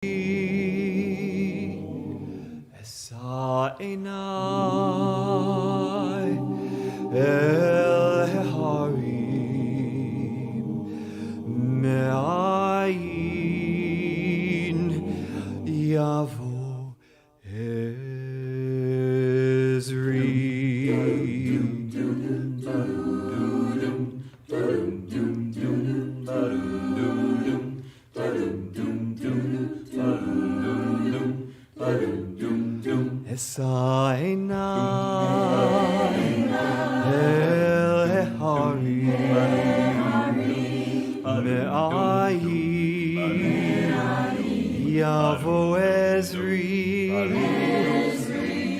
Esa einai el heharim me'ayin yavo Ezri. Esa einai el heharim me'ayin yavo Ezri.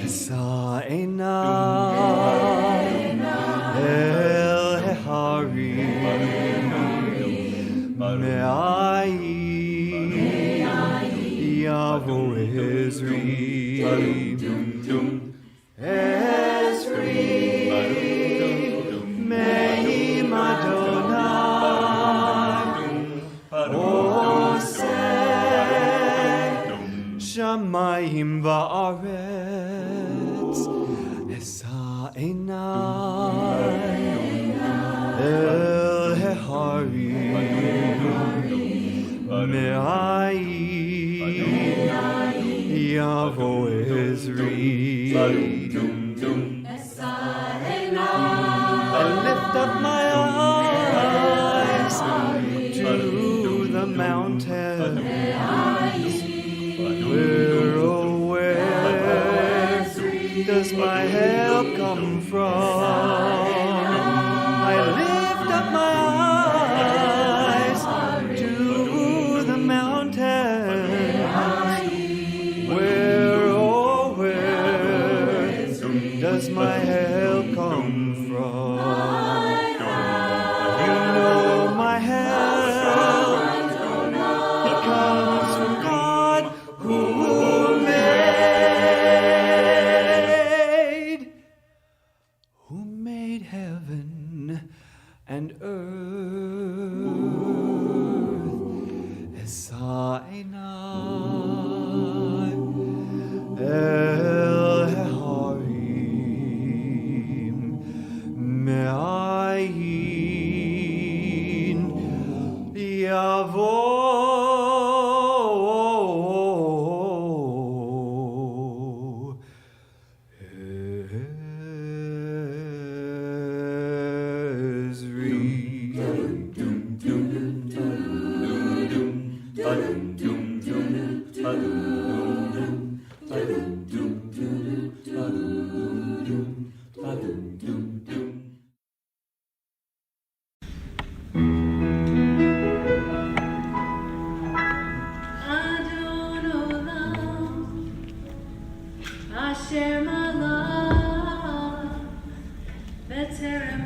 Esa einai el heharim me'ayin yavo Ezri. Ezri me'im Adonai oseh shamayim va'aretz. Esa einai el heharim me'ayin yavo Ezri. I lift up my eyes to the mountains. Where does my help come from? I lift up my eyes to the mountains. Where does my help come from? You know my help, it comes from God who made heaven and earth. Esa einai el heharim me'ayin yavo Asher malach b'terem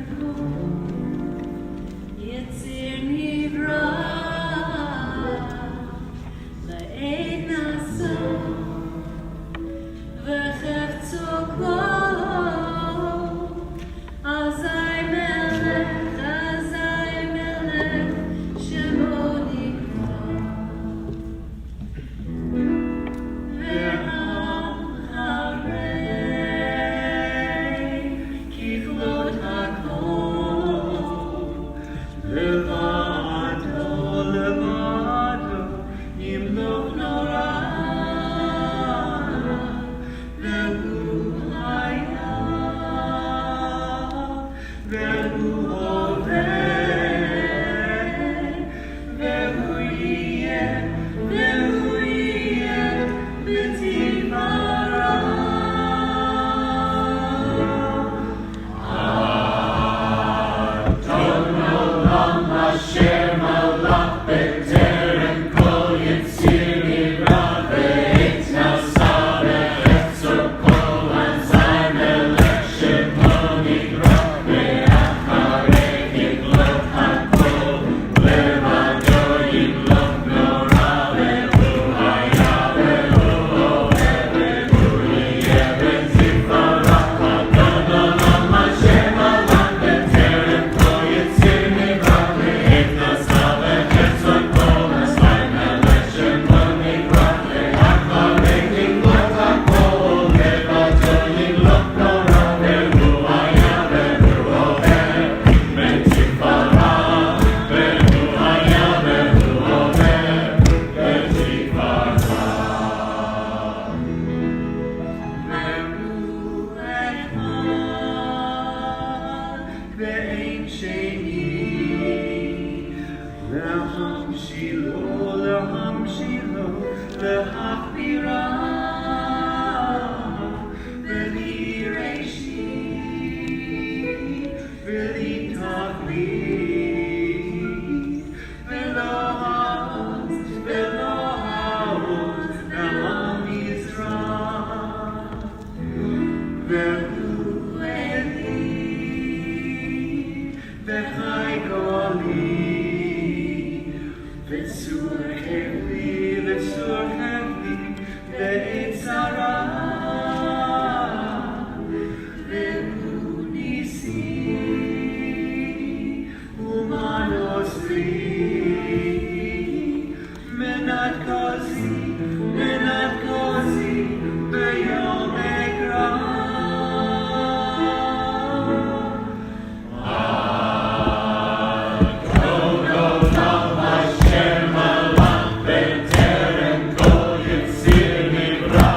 yitzir nivra la'ed nasa להחפירה ולהירשי ולהתכלי ולא העוז והמזרח והוא אלי וחי גולי וצור כבלי ועת צרה והוא ניסי ומנוסרי מנת כוסי ביום אקרא Hashem alach b'terem kol yitzir nivra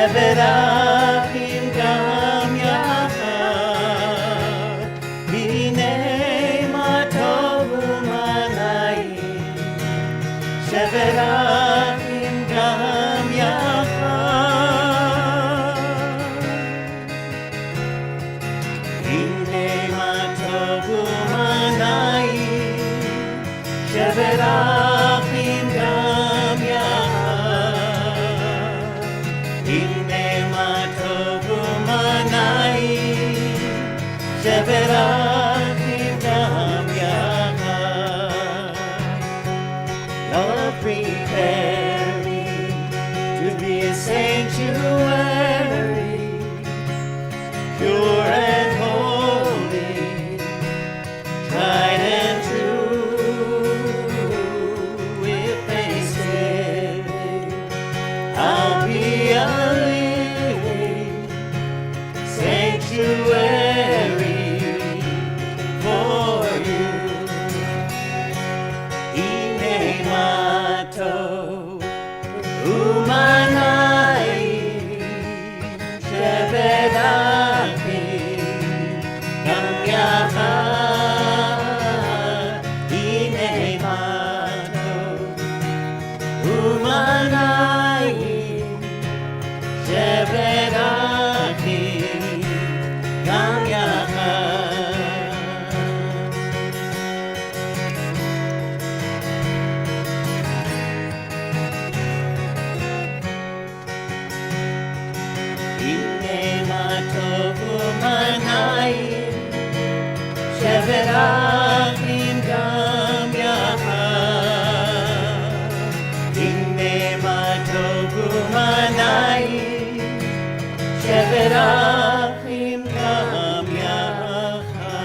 שבת אחים גם יחד, הנה מה טוב ומה נעים, שבת אחים גם יחד, הנה מה טוב ומה נעים, שבת אחים גם יחד, הנה מה טוב ומה נעים, שבת אחים גם יחד. Lord, prepare me to be a sanctuary, pure and holy, tried and true. With thanksgiving, I'll be a living sanctuary for you. Hine ma tov u'ma na'im, shevet achim gam yachad. Hine ma tov u'ma na'im, shevet achim gam yachad. הנה מה טוב ומה נעים, שבת אחים גם יחד. הנה מה טוב ומה נעים, שבת אחים גם יחד.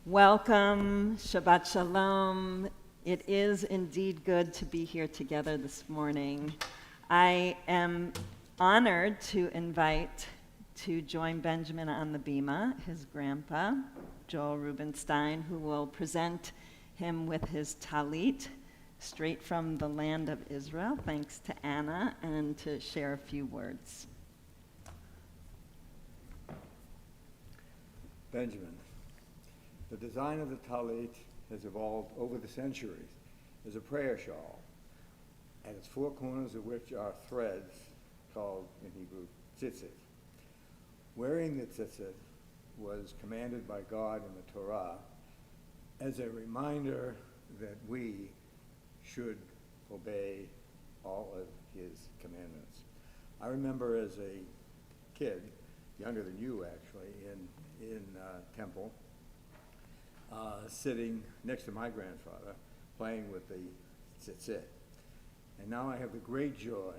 Welcome, Shabbat Shalom. It is indeed good to be here together this morning. I am honored to invite to join Benjamin on the bima his grandpa, Joel Rubenstein, who will present him with his talit straight from the land of Israel, thanks to Anna, and to share a few words. Benjamin. The design of the talit has evolved over the centuries as a prayer shawl, at its four corners of which are threads called, in Hebrew, tzitzit. Wearing the tzitzit was commanded by God in the Torah as a reminder that we should obey all of his commandments. I remember as a kid, younger than you actually, in temple, sitting next to my grandfather, playing with the tzitzit. And now I have the great joy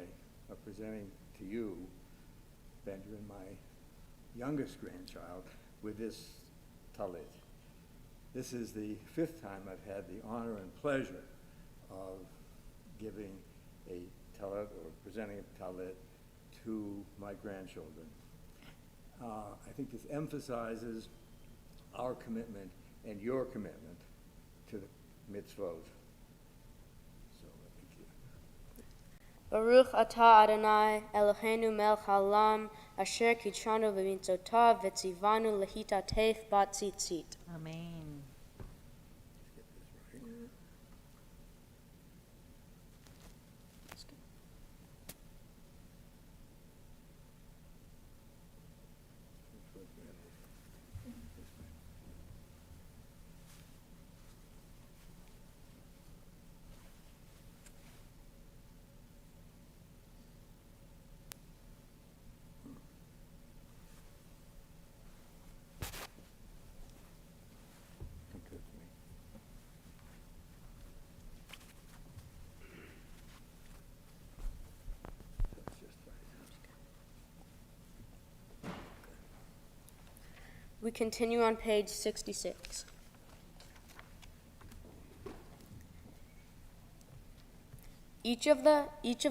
of presenting to you, Benjamin, my youngest grandchild, with this talit. This is the fifth time I've had the honor and pleasure of giving a talit or presenting a talit to my grandchildren. I think this emphasizes our commitment and your commitment to the mitzvot. So thank you. Baruch atah Adonai Eloheinu melech haolam asher kitshanu b'mitzotav v'tzivanu lehitatef b'tzitzit. Amen. Let's get this right. Come to me. That's just right. We continue on page 66. Each of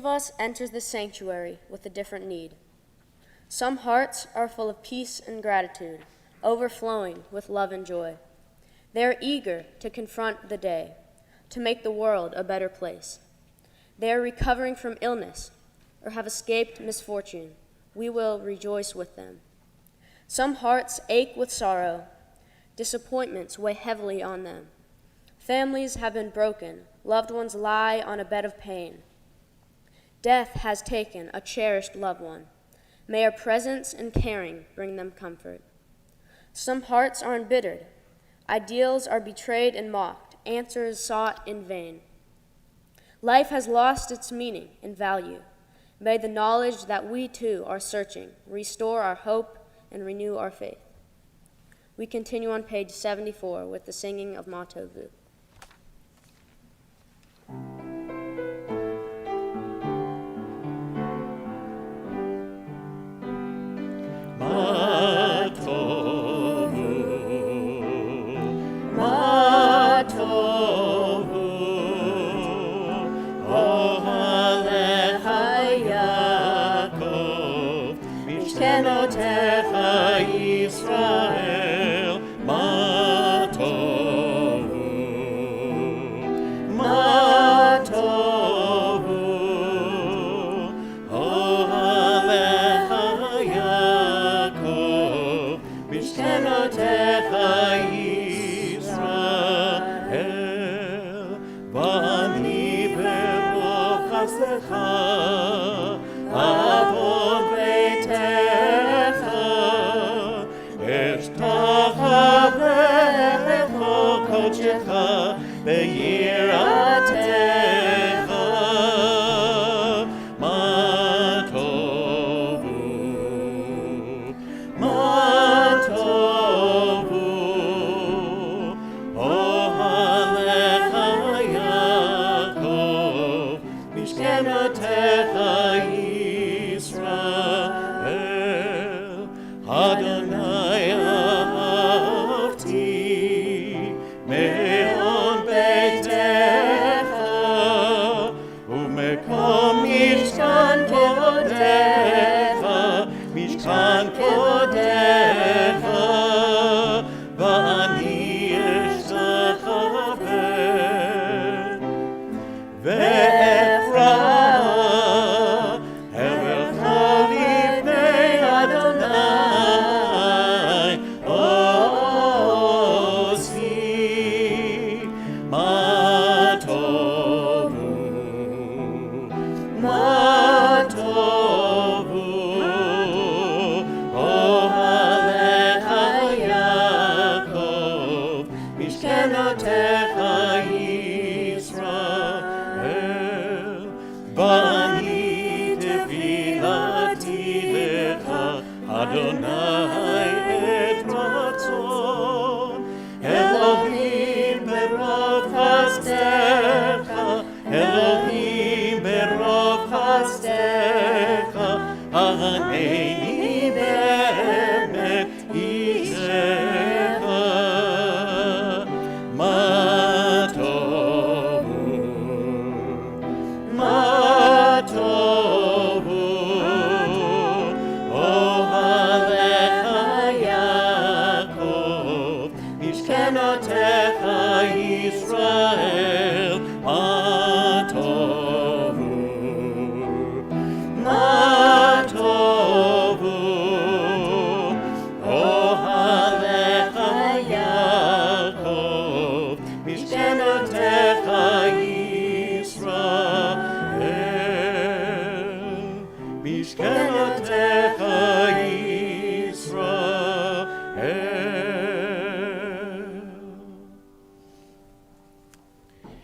us enters the sanctuary with a different need. Some hearts are full of peace and gratitude, overflowing with love and joy. They are eager to confront the day, to make the world a better place. They are recovering from illness or have escaped misfortune. We will rejoice with them. Some hearts ache with sorrow. Disappointments weigh heavily on them. Families have been broken. Loved ones lie on a bed of pain. Death has taken a cherished loved one. May our presence and caring bring them comfort. Some hearts are embittered. Ideals are betrayed and mocked. Answers sought in vain. Life has lost its meaning and value. May the knowledge that we too are searching restore our hope and renew our faith. We continue on page 74 with the singing of Mazel Tov.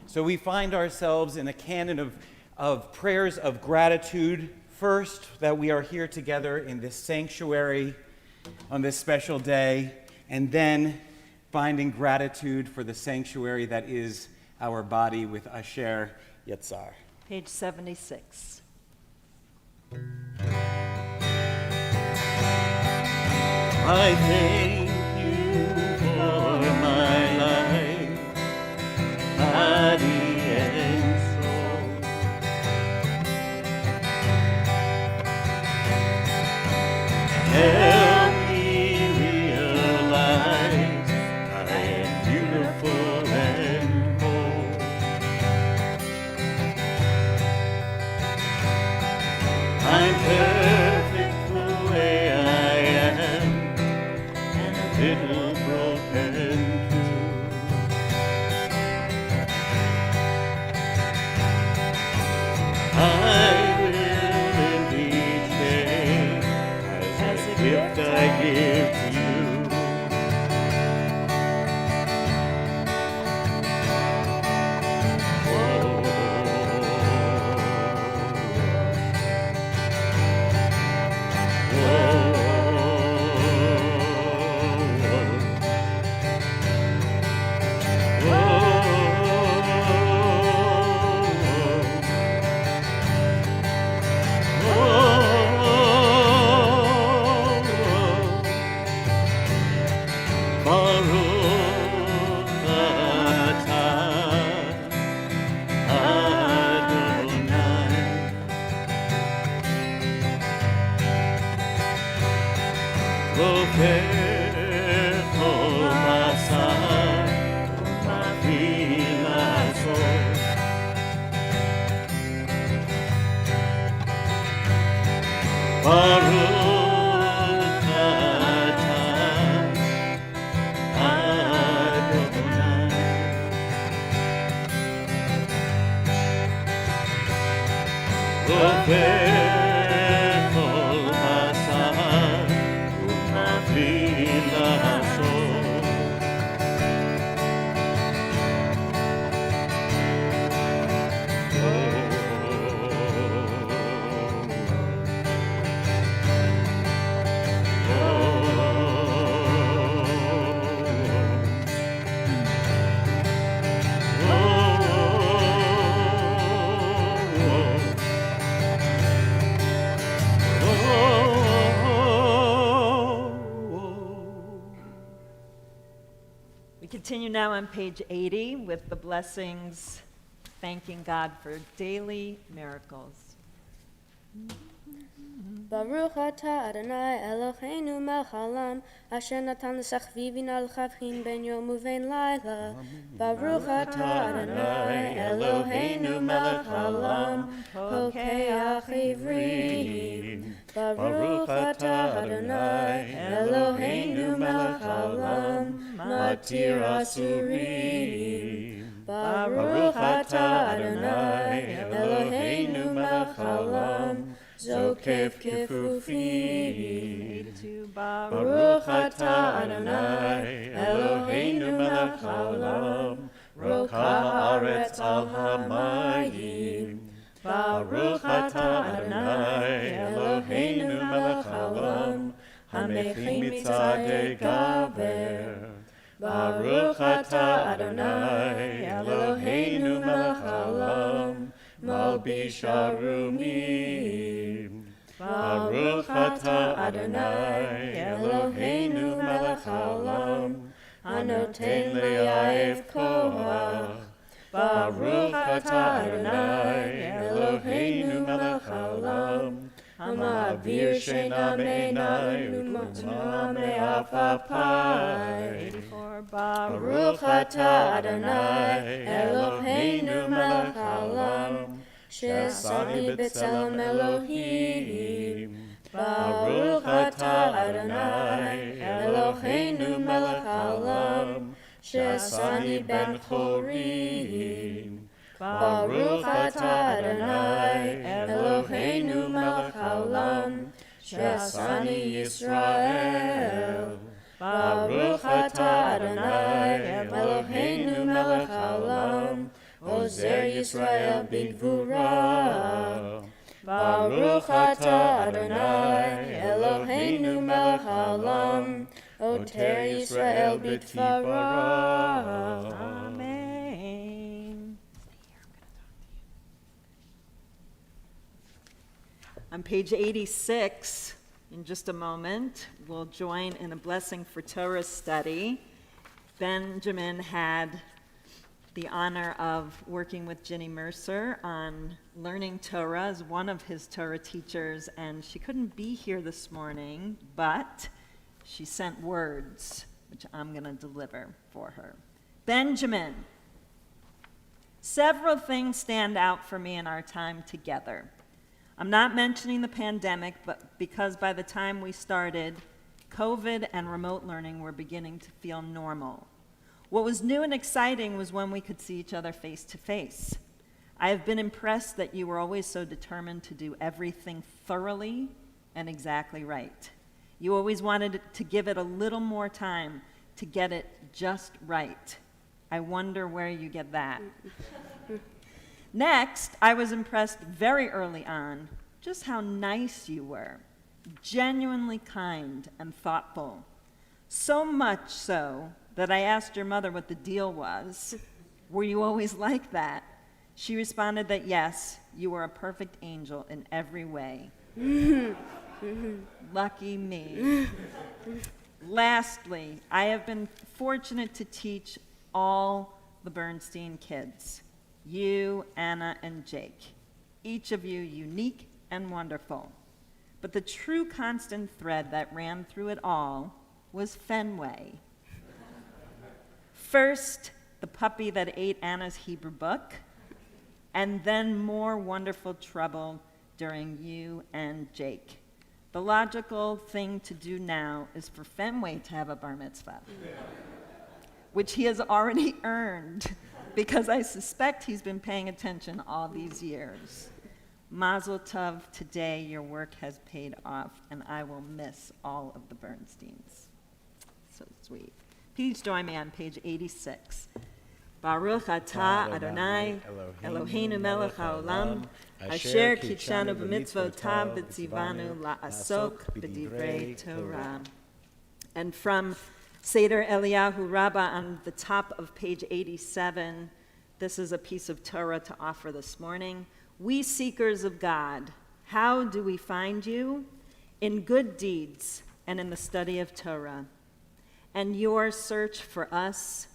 So we find ourselves in a canon of prayers of gratitude. First, that we are here together in this sanctuary on this special day, and then finding gratitude for the sanctuary that is our body with Asher Yatzar. Page 76. I thank you for my life, body and soul. Help me realize I am beautiful and whole. We continue now on page 80 with the blessings, thanking God for daily miracles. Baruch atah Adonai Eloheinu melech haolam, asher natan l'sachvivin al chavchin ben yom uvein laila. Baruch atah Adonai Eloheinu melech haolam, pokeach ivrim. Baruch atah Adonai Eloheinu melech haolam, matir asurim. Baruch atah Adonai Eloheinu melech haolam, Zokef kefufim. Baruch atah Adonai Eloheinu melech haolam, rocha haaretz al hamayim. Baruch atah Adonai Eloheinu melech haolam, hamechim mitzadei gaber. Baruch atah Adonai Eloheinu melech haolam, malbish arumim. Baruch atah Adonai Eloheinu melech haolam, hanoten le'ayev koach. Baruch atah Adonai Eloheinu melech haolam, hama'avir sheina me'einai u'ma me'afapai. Baruch atah Adonai Eloheinu melech haolam, she'asani b'tzelem Elohim. Baruch atah Adonai Eloheinu melech haolam, she'asani ben chorim. Baruch atah Adonai Eloheinu melech haolam, she'asani Yisrael. Baruch atah Adonai Eloheinu melech haolam, ozer Yisrael b'gvura. Baruch atah Adonai Eloheinu melech haolam, oter Yisrael b'tfara. Amen. On page 86, in just a moment, we'll join in a blessing for Torah study. Benjamin had the honor of working with Ginny Mercer on learning Torah as one of his Torah teachers, and she couldn't be here this morning, but she sent words, which I'm going to deliver for her. Benjamin, several things stand out for me in our time together. I'm not mentioning the pandemic, but because by the time we started, COVID and remote learning were beginning to feel normal. What was new and exciting was when we could see each other face to face. I have been impressed that you were always so determined to do everything thoroughly and exactly right. You always wanted to give it a little more time to get it just right. I wonder where you get that. Next, I was impressed very early on just how nice you were, genuinely kind and thoughtful. So much so that I asked your mother what the deal was. Were you always like that? She responded that yes, you were a perfect angel in every way. Lucky me. Lastly, I have been fortunate to teach all the Bernstein kids. You, Anna, and Jake. Each of you unique and wonderful. But the true constant thread that ran through it all was Fenway. First, the puppy that ate Anna's Hebrew book, and then more wonderful trouble during you and Jake. The logical thing to do now is for Fenway to have a bar mitzvah, which he has already earned, because I suspect he's been paying attention all these years. Mazel Tov, today your work has paid off, and I will miss all of the Bernsteins. So sweet. Please join me on page 86. Baruch atah Adonai, Eloheinu melech haolam, asher kitshanu b'mitzvotav v'tzivanu la'asok b'divrei Torah. And from Seder Eliyahu Rabbah on the top of page 87, this is a piece of Torah to offer this morning. We seekers of God, how do we find you? In good deeds and in the study of Torah. And your search for us,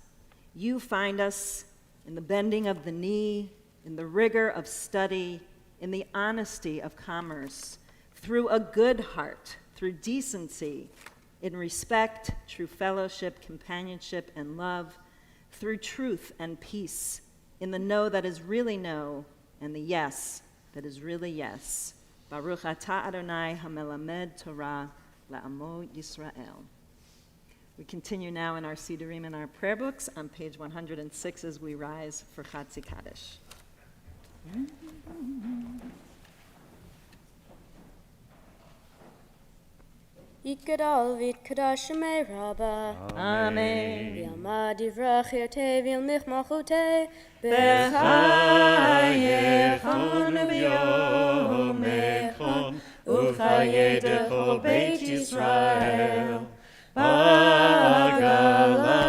you find us in the bending of the knee, in the rigor of study, in the honesty of commerce, through a good heart, through decency, in respect, true fellowship, companionship, and love, through truth and peace, in the no that is really no, and the yes that is really yes. Baruch atah Adonai hamelamed Torah la'amo Yisrael. We continue now in our Sidurim and our prayer books on page 106 as we rise for Chatzi Kaddish. Yitgadal v'yitkadosh shemei Rabbah. Amen. V'yamad yivrach yirtei v'yilmich malchutei B'chayechon u'b'yomechon u'chayei dechol Beit Yisrael. Bagala,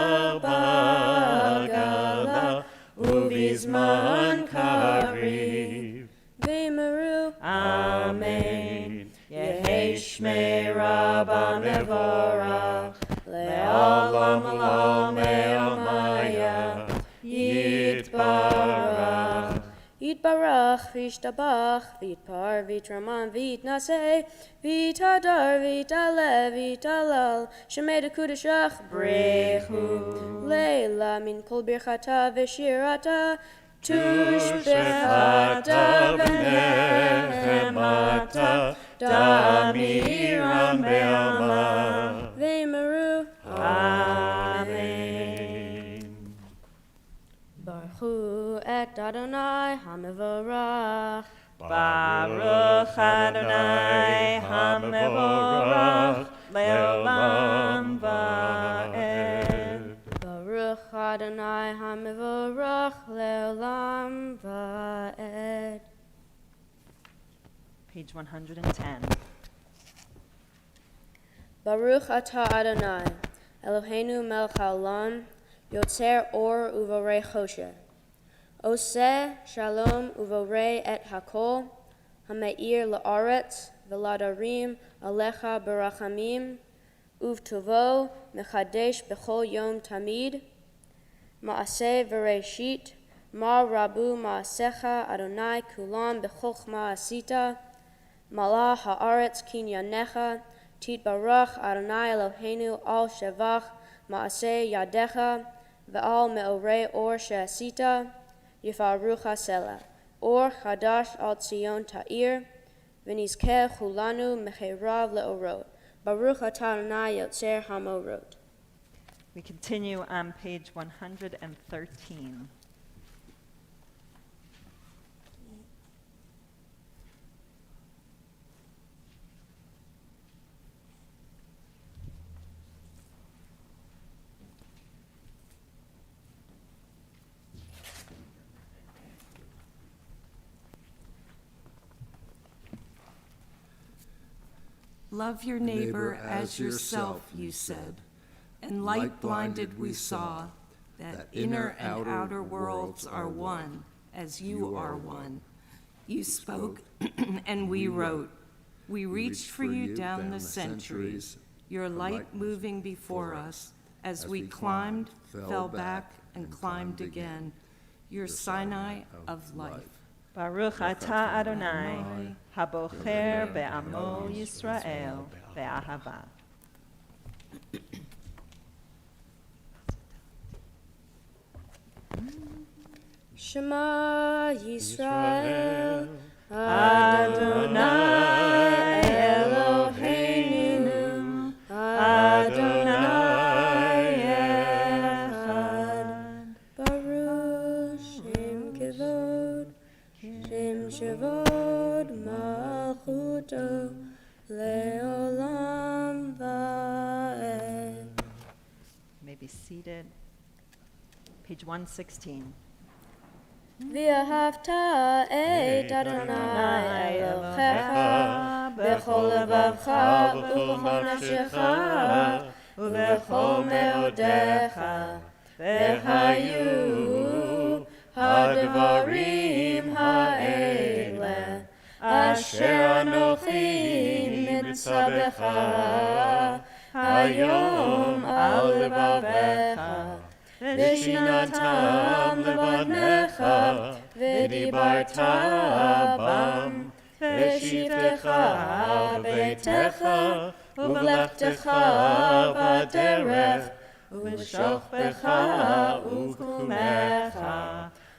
bagala, uvizman kariv. V'yimeru. Amen. Yehi shmei Rabba mevorach, le'olam olam me'amaya, yitbarach. Yitbarach v'yishtabach v'yitpar v'yitraman v'yitnaseh v'yitadar v'yitale v'yitalal shemei dekudashach brechu leila min kol birchata v'shirata Tushbechata v'nechemata, damiran be'alma. v'yimeru. Amen. Baruchu et Adonai HaMevorach. Baruch Adonai HaMevorach le'olam va'ed. Baruch Adonai HaMevorach le'olam va'ed. Page 110. Baruch atah Adonai, Eloheinu melech haolam, yotzer or uvorei choshen. Oseh shalom uvorei et hakol, hameir la'aretz v'ladarim alecha barachamim, uvtovo mechadesh bechol yom tamid, ma'aseh v'reishit, ma rabu ma'asecha Adonai kulam bechokma asita, malah haaretz kinyanecha, titbarach Adonai Eloheinu al shevach ma'aseh yadecha, ve'al me'orei or she'asita, yifarucha selah, or chadash al tzion ta'ir, v'nizkeh chulanu mecherav le'orot. Baruch atah Adonai yotzer hamorot. We continue on page 113. Love your neighbor as yourself, you said. And light-blinded we saw that inner and outer worlds are one, as you are one. You spoke, and we wrote. We reached for you down the centuries, your light moving before us, as we climbed, fell back, and climbed again, your Sinai of life. Baruch atah Adonai, habocher be'amo Yisrael be'ahava. Shema Yisrael, Adonai Eloheinu, Adonai Echad. Baruch Shem Kevod, Shem Shavod Malchuto, Leolam Vaed. You may be seated. Page 116. V'ahavta et Adonai Elohecha b'chol levavcha u'b'chol nafshecha u'b'chol me'odecha v'hayu hadvarim ha'ele asher anochi mitzabecha hayom al levavecha V'shinatam levanecha, v'dibarta bam, v'shivtecha beitecha, u'v'lechtecha b'derech, u'v'shochbecha u'kumecha,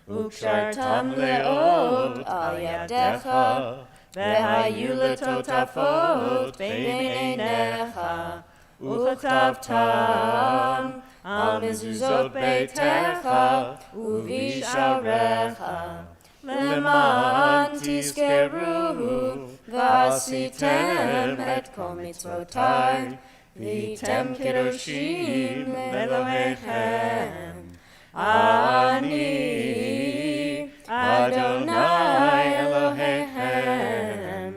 u'kshartam le'od al yadecha, v'hayu letotafot b'einecha, u'chatavtam al mezuzot beitecha uvisharecha leman tizkeru v'asitem et kol mitzvotai v'tem kedoshim Elohechem ani Adonai Elohechem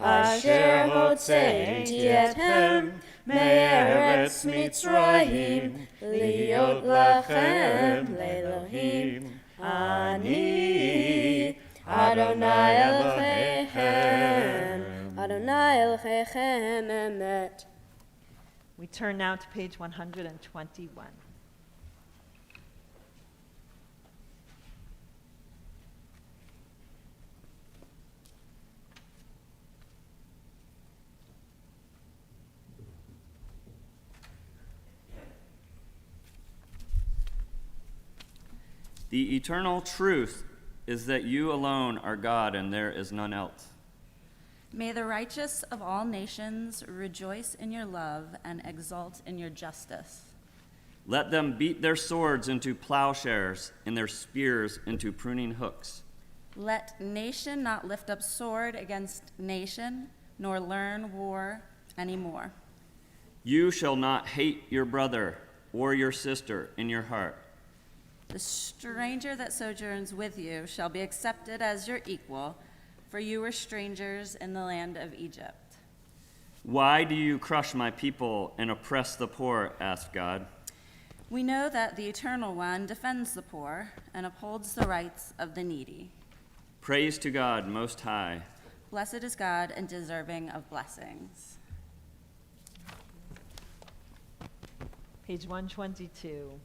asher hotzeiti etchem Me'eretz Mitzrayim, liot lachem le'Elohim. Ani Adonai Elohechem, Adonai Elohechem emet. We turn now to page 121. The eternal truth is that you alone are God and there is none else. May the righteous of all nations rejoice in your love and exult in your justice. Let them beat their swords into plowshares and their spears into pruning hooks. Let nation not lift up sword against nation, nor learn war anymore. You shall not hate your brother or your sister in your heart. The stranger that sojourns with you shall be accepted as your equal, for you were strangers in the land of Egypt. Why do you crush my people and oppress the poor? Asked God. We know that the Eternal One defends the poor and upholds the rights of the needy. Praise to God Most High. Blessed is God and deserving of blessings. Page 122.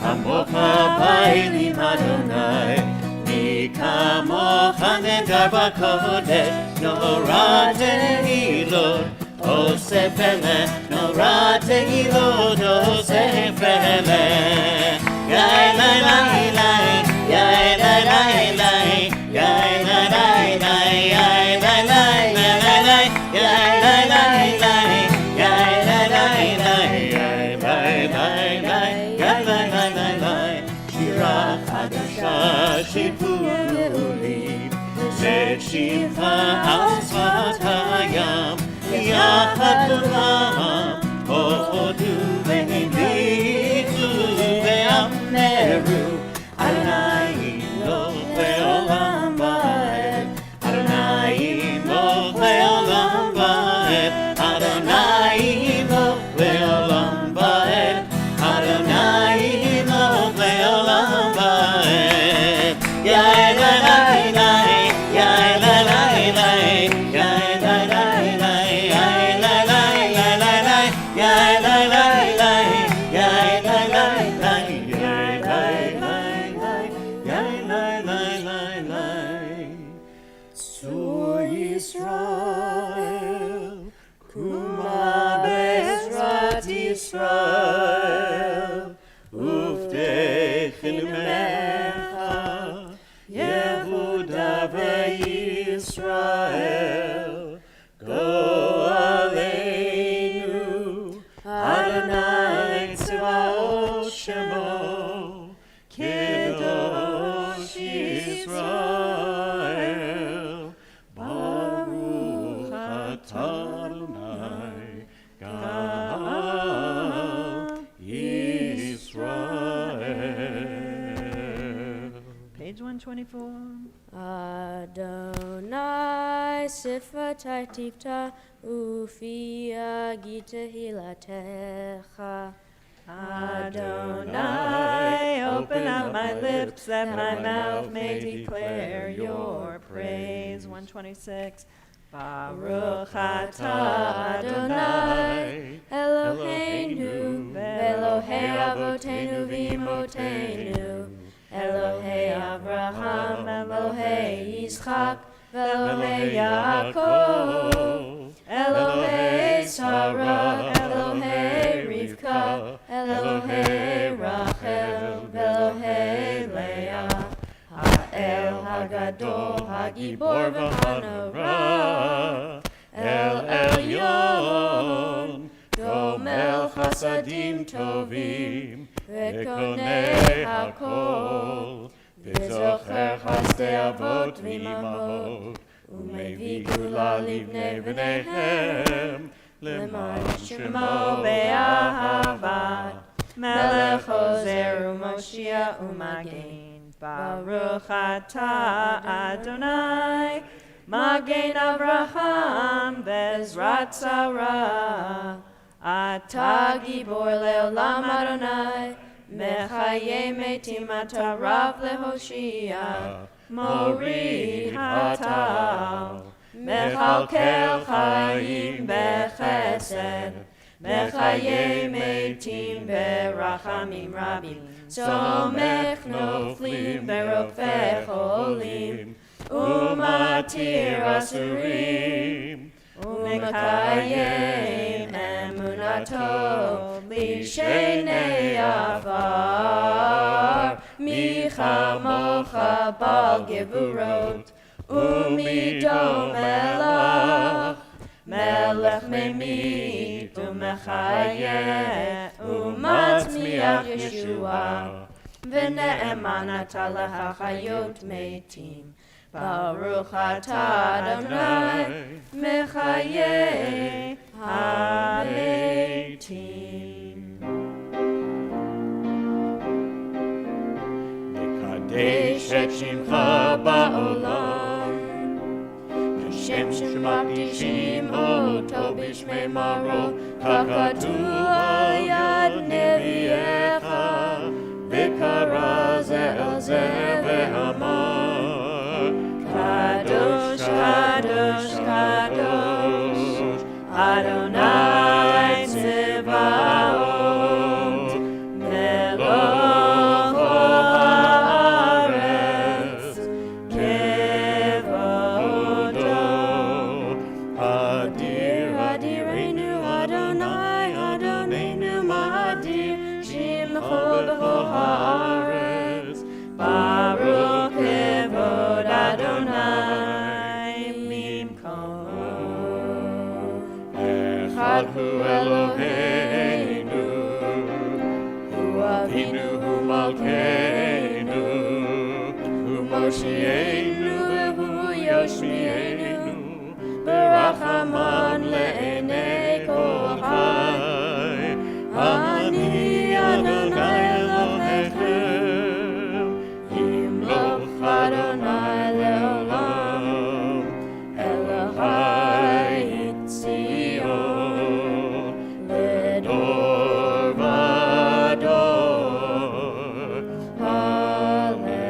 Kamocha ba'elim Adonai, mi kamocha nedar b'kodesh, norah tehilot, oseh peleh, norah tehilot, oseh peleh. Yai lai lai lai, yai lai lai lai, yai lai lai lai, yai lai lai lai lai, yai lai lai lai, yai lai lai lai, yai lai lai lai, yai lai lai lai. Shira chadasha shipuru li, ושמחה על שפת הים, יחד כולם הודו והמליכו ואמרו, אדוני ימלוך לעולם ועד, אדוני ימלוך לעולם ועד, אדוני ימלוך לעולם ועד, אדוני ימלוך לעולם ועד. יאי לי לי לי, יאי לי לי לי, יאי לי לי לי, יאי לי לי לי לי לי, Shemo, Kedosh Yisrael, Baruch atah Adonai, Gal Yisrael. Page 124. Adonai sifatai tifta ufi agita hilatecha. Adonai, open up my lips that my mouth may declare your praise. 126. Baruch atah Adonai, Eloheinu, Elohei Avotenu v'Imotenu, Elohei Avraham, Elohei Yitzchak, Elohei Yaakov, Elohei Sarah, Elohei Rivka, Elohei Rachel, Elohei Leah, Ha'el Hagadol, Hagibor v'Hanora, El Elyon, Gomel Chasadim Tovim, Vekonei Hakol, V'zocher Chasdei Avot v'Imahot, U'mevii Gula Livnei V'neihem, L'man Shemo Be'ahava, Melech Ozer u'Moshiach u'Magen, Baruch atah Adonai, Magen Avraham Bezrat Sarah, Atah Gibor Le'olam Adonai, Mechaye Metim Atah Rav Lehoshia, Mori Hatah, Mechalkel Chaim Bechesed, Mechaye Metim Berachamim Rabim, Somech Noflim Berofech Olim, Umatir Asurim, Umekayem Emunato, Lishenei Afar, Michamocha Bal Gevurot, Umidom Melach, Melech Memit, Umechaye, Umatzmiach Yeshua, V'ne'eman atah lehachayot metim, Baruch atah Adonai, Mechaye hametim. Mekadesh et shimcha ba'olam, Hashem shemakdishim oto b'shmei maro, kakatu yad neviecha, v'kara ze el ze v'amar, Kadosh, Kadosh, Kadosh, Adonai Tzevaot, Melech haaretz, Kevodo. Adir, Adirenu Adonai, Adonenu Ma'adir, Shimcho b'chol haaretz, Baruch Kevod Adonai Mimkom. Echad hu Eloheinu, hu Avinu, hu Malkeinu, hu Moshienu, hu Yoshmienu, B'rachaman le'enei kol chai. Ani Adonai Elohechem, Yimloch Adonai le'olam, Elohai Tzion, Ledor vador. Hallelujah.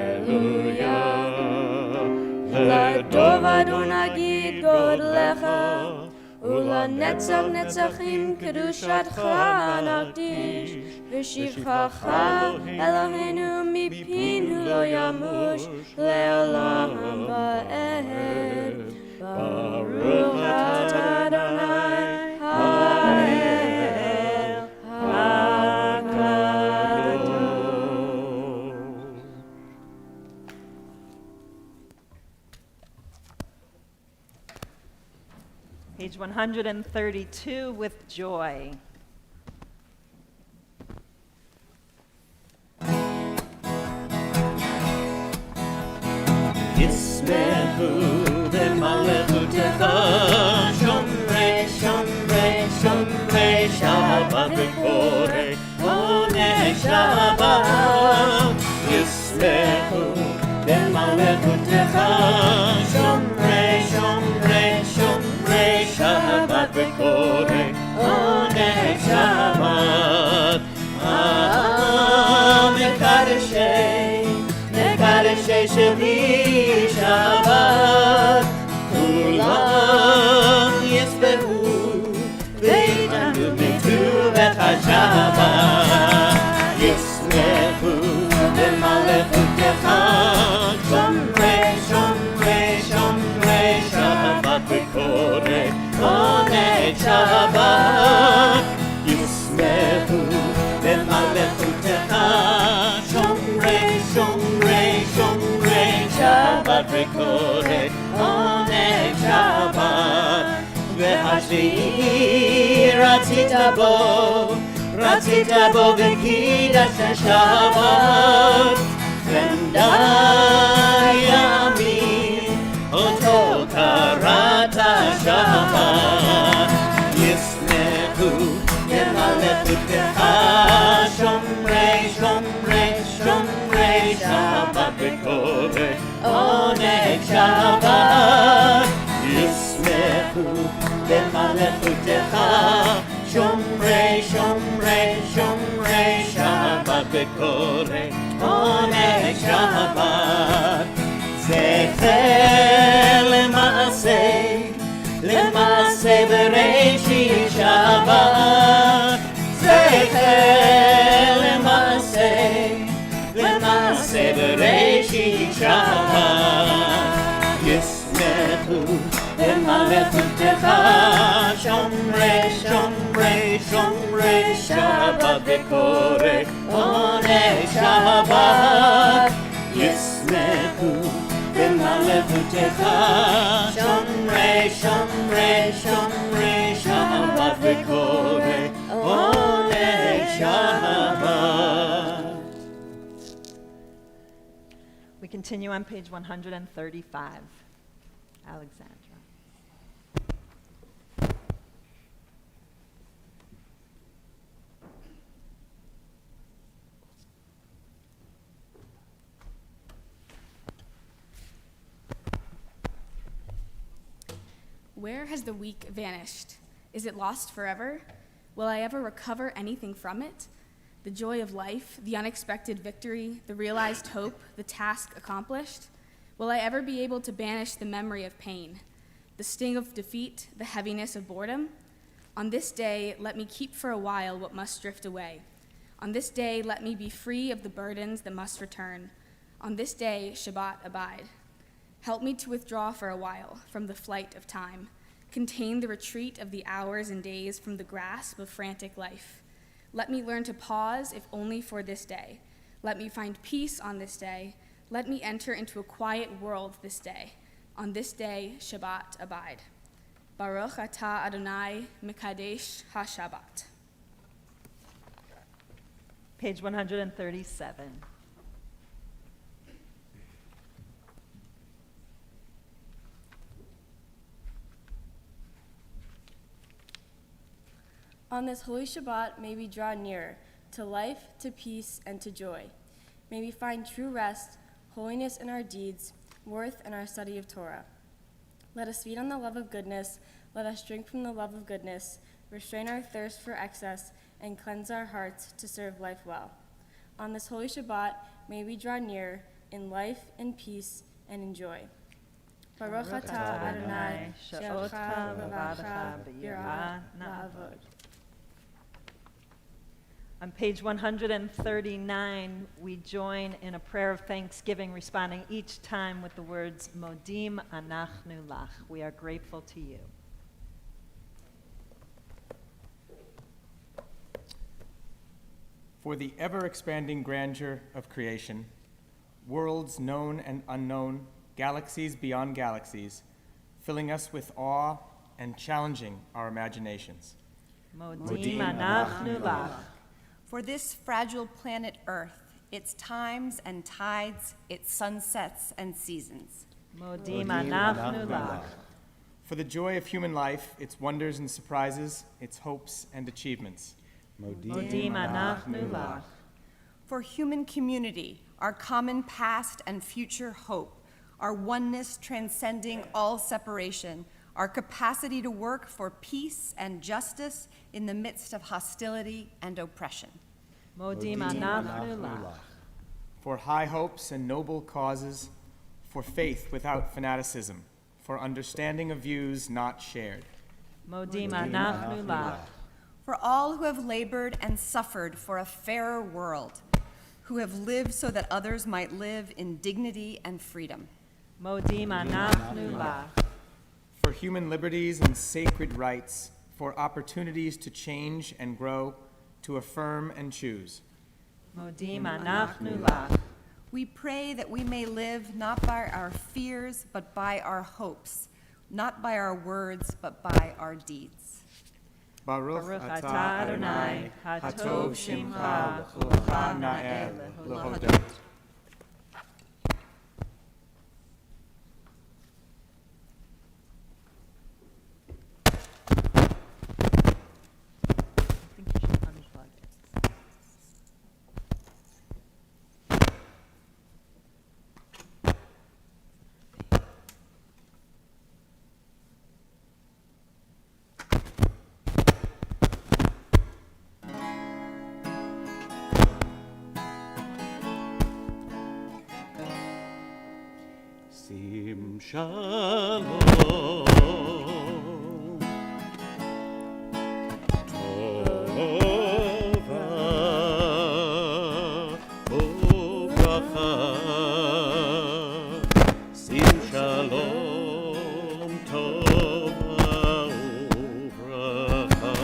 Ledor vador nagid godlecha, U'lanetzach netzachim kedushatcha naqdish, V'shivchacha Eloheinu mipinu lo yamush, Le'olam va'ed. Baruch atah Adonai, Ha'el HaKadosh. Page 132 with joy. במלכותך, שומרי, שומרי, שומרי שבת וקורא עונג שבת. ישמחו במלכותך, שומרי, שומרי, שומרי שבת וקורא עונג שבת. מקדשי שלי שבת, כולם יספרו ויתענגו בטובך השבת. ישמחו במלכותך, שומרי, שומרי, שומרי שבת וקורא עונג שבת. ישמחו במלכותך, שומרי, שומרי, שומרי שבת וקורא עונג שבת. והשביעי רצית בו וקידשת השבת. ונדע ימים אותו קראת שבת. ישמחו במלכותך, שומרי, שומרי, שומרי שבת וקורא עונג שבת. ישמחו במלכותך, שומרי, שומרי, שומרי שבת וקורא עונג שבת. זכר למעשה בראשית שבת. זכר למעשה בראשית שבת. ישמחו במלכותך, שומרי, שומרי, שומרי שבת וקורא עונג שבת. ישמחו במלכותך, שומרי, שומרי, שומרי שבת וקורא עונג שבת. We continue on page 135. Alexandra. Where has the week vanished? Is it lost forever? Will I ever recover anything from it? The joy of life, the unexpected victory, the realized hope, the task accomplished? Will I ever be able to banish the memory of pain, the sting of defeat, the heaviness of boredom? On this day, let me keep for a while what must drift away. On this day, let me be free of the burdens that must return. On this day, Shabbat abide. Help me to withdraw for a while from the flight of time, contain the retreat of the hours and days from the grasp of frantic life. Let me learn to pause, if only for this day. Let me find peace on this day. Let me enter into a quiet world this day. On this day, Shabbat abide. Baruch atah Adonai Mekadesh HaShabbat. Page 137. On this holy Shabbat, may we draw nearer to life, to peace, and to joy. May we find true rest, holiness in our deeds, worth in our study of Torah. Let us feed on the love of goodness. Let us drink from the love of goodness, restrain our thirst for excess, and cleanse our hearts to serve life well. On this holy Shabbat, may we draw near in life, in peace, and in joy. Baruch atah Adonai, she'elcha v'vadecha b'yirah na'avod. On page 139, we join in a prayer of thanksgiving, responding each time with the words, Modim anachnu lach. We are grateful to you. For the ever-expanding grandeur of creation, worlds known and unknown, galaxies beyond galaxies, filling us with awe and challenging our imaginations. Modim anachnu lach. For this fragile planet Earth, its times and tides, its sunsets and seasons. Modi manachnu lach. For the joy of human life, its wonders and surprises, its hopes and achievements. Modi manachnu lach. For human community, our common past and future hope, our oneness transcending all separation, our capacity to work for peace and justice in the midst of hostility and oppression. Modi manachnu lach. For high hopes and noble causes, for faith without fanaticism, for understanding of views not shared. Modi manachnu lach. For all who have labored and suffered for a fairer world, who have lived so that others might live in dignity and freedom. Modi manachnu lach. For human liberties and sacred rights, for opportunities to change and grow, to affirm and choose. Modi manachnu lach. We pray that we may live not by our fears, but by our hopes, not by our words, but by our deeds. Baruch Baruch atah Adonai, Hatov Shimcha, L'Chol Na'el L'Hodot. Sim shalom tova ubracha. Sim shalom tova ubracha.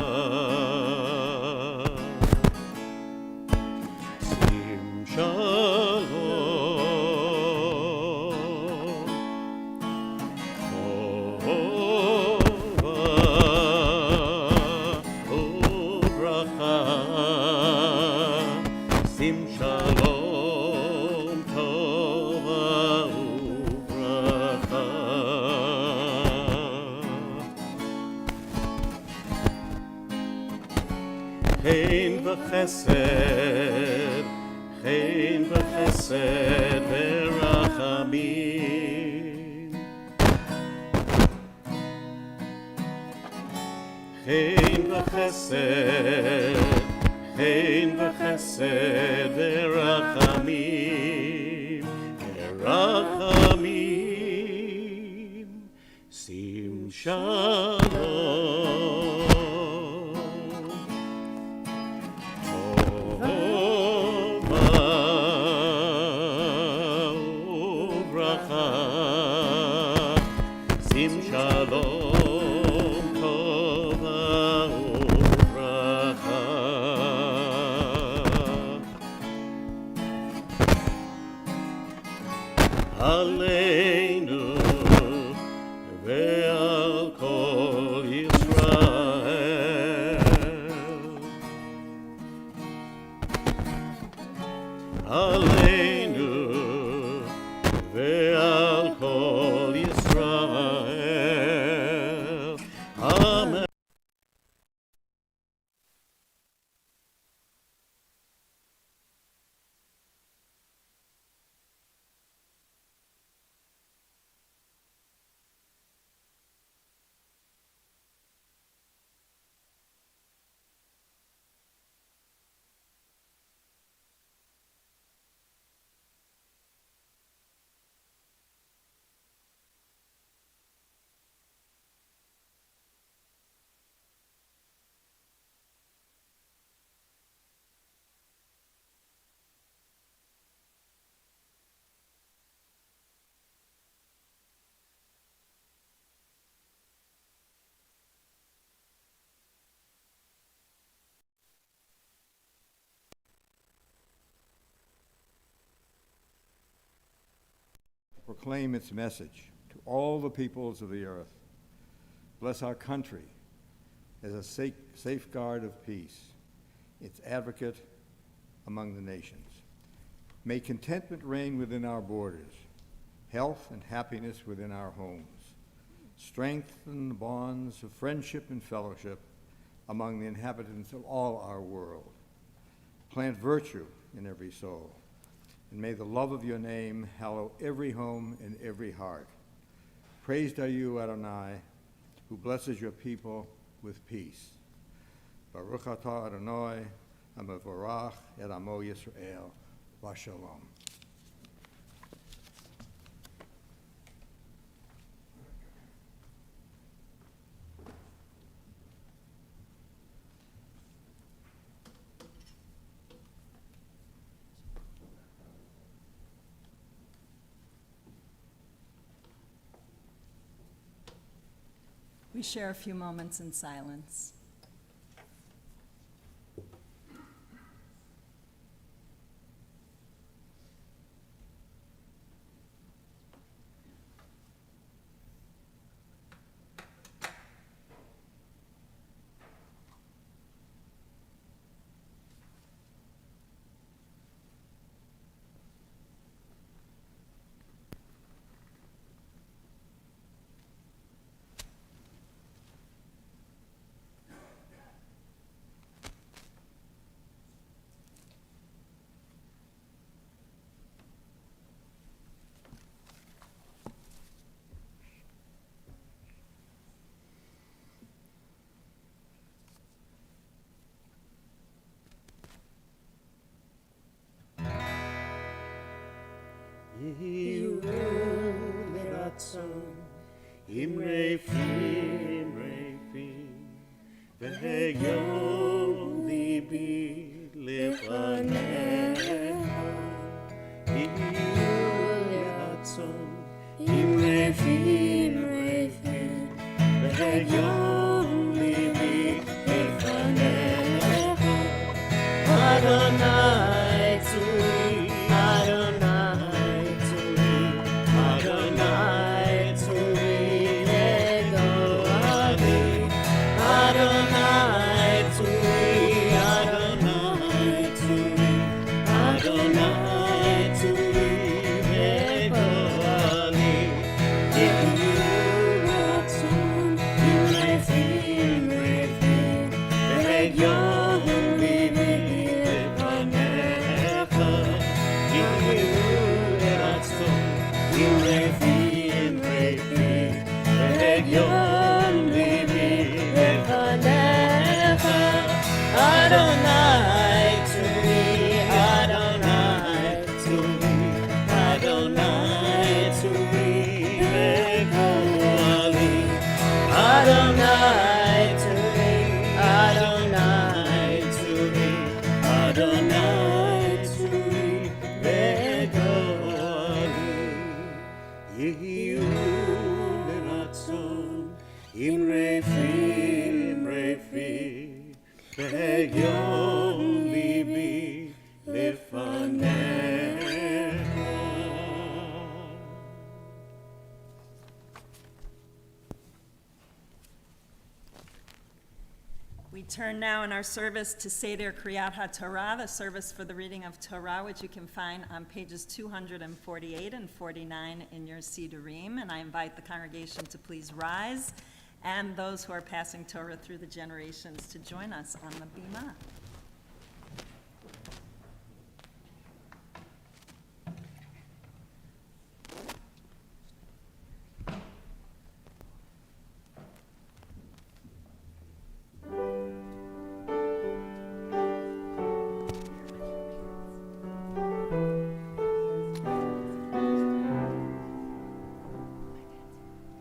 Sim shalom Chesed, chen v'chesed v'rachamim. Chen v'chesed v'rachamim. V'rachamim. Sim shalom. Aleinu ve'al kol Yisrael. Aleinu ve'al kol Yisrael. Amen. Proclaim its message to all the peoples of the earth. Bless our country as a safeguard of peace, its advocate among the nations. May contentment reign within our borders. health and happiness within our homes. Strengthen the bonds of friendship and fellowship among the inhabitants of all our world. Plant virtue in every soul, and may the love of your name hallow every home and every heart. Praised are you, Adonai, who blesses your people with peace. Baruch atah Adonai, hamavorach et amo Yisrael, v'shalom. We share a few moments in silence. Yehu Ratzon, Imre Fi, V'Yom Libi Lefanecha. Yehu Ratzon, Imre Fi, V'Yom Libi Lefanecha. Adonai Tzuri, Adonai Tzuri, Adonai Tzuri Legoali. Adonai Tzuri, Adonai Tzuri, Adonai Tzuri Legoali. Yehu Ratzon, Imre Fi, V'Yom Libi Lefanecha. Yehu Ratzon, Imre Fi, V'Yom Libi Lefanecha. Adonai Tzuri, Adonai Tzuri, Adonai Tzuri Legoali. Adonai Tzuri, Adonai Tzuri, Adonai Tzuri Legoali. Yehu Ratzon, Imre Fi, V'Yom Libi Lefanecha. We turn now in our service to Seder Kriyat HaTorah, the service for the reading of Torah, which you can find on pages 248 and 49 in your Sidurim. And I invite the congregation to please rise, and those who are passing Torah through the generations to join us on the Bima.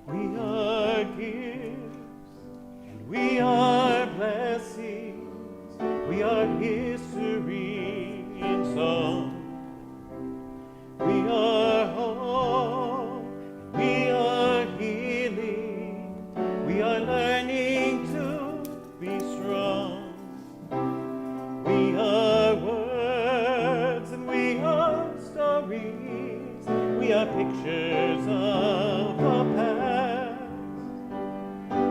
We are gifts, and we are blessings. We are history in song. We are hope, we are healing. We are learning to be strong. We are words and we are stories. We are pictures of the past.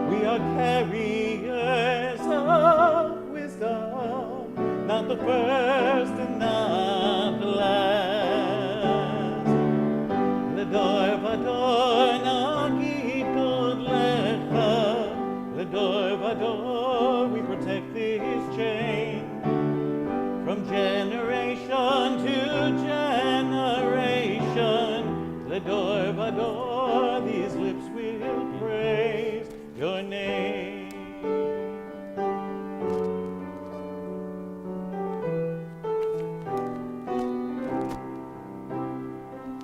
We are carriers of wisdom, not the first and not the last. The door generation to generation, Ledor Vador, these lips will praise your name.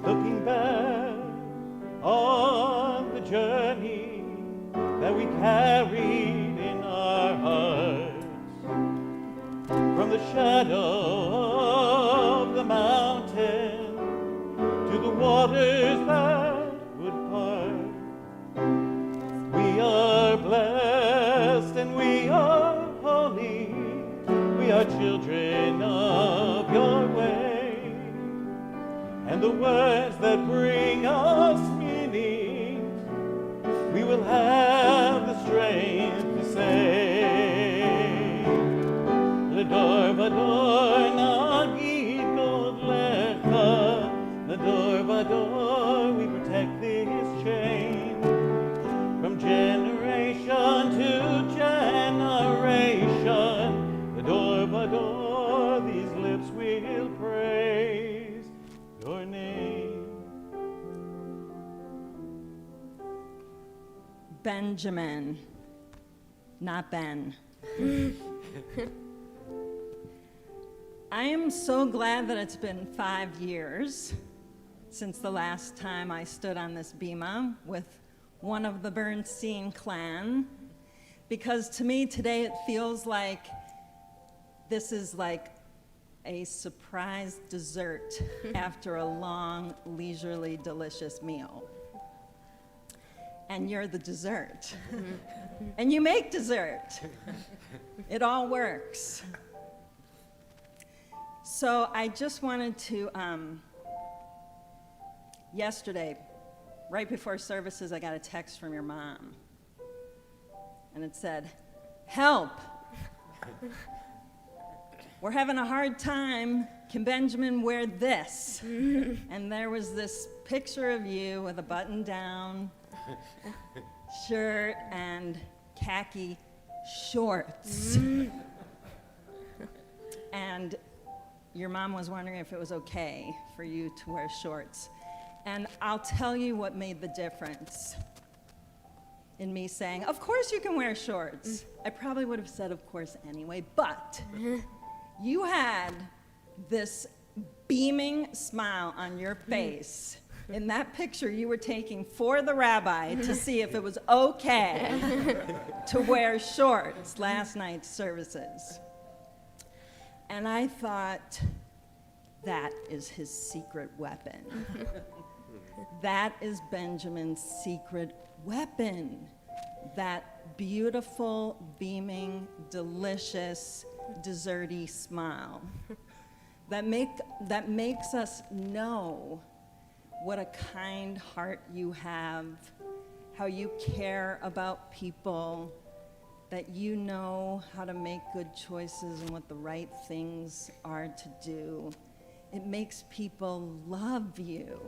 Looking back on the journey that we carried in our hearts, from the shadow of the mountain to the waters that would part, we are blessed and we are holy, we are children of your way, and the words that bring us meaning, we will have the strength to say, Ledor Vador Nagid Godlecha, Ledor Vador, we protect this chain, from generation to generation, Ledor Vador, these lips will praise your name. Benjamin, not Ben. I am so glad that it's been 5 years since the last time I stood on this bima with one of the Bernstein clan, because to me today it feels like this is like a surprise dessert after a long, leisurely, delicious meal. And you're the dessert. And you make dessert. It all works. So I just wanted to, yesterday, right before services, I got a text from your mom. And it said, "Help! We're having a hard time. Can Benjamin wear this?" And there was this picture of you with a button-down shirt and khaki shorts. And your mom was wondering if it was okay for you to wear shorts. And I'll tell you what made the difference in me saying, "Of course you can wear shorts." I probably would have said, "Of course," anyway, but you had this beaming smile on your face in that picture you were taking for the rabbi to see if it was okay to wear shorts last night's services. And I thought, that is his secret weapon. That is Benjamin's secret weapon. That beautiful, beaming, delicious, desserty smile that makes us know what a kind heart you have, how you care about people, that you know how to make good choices and what the right things are to do. It makes people love you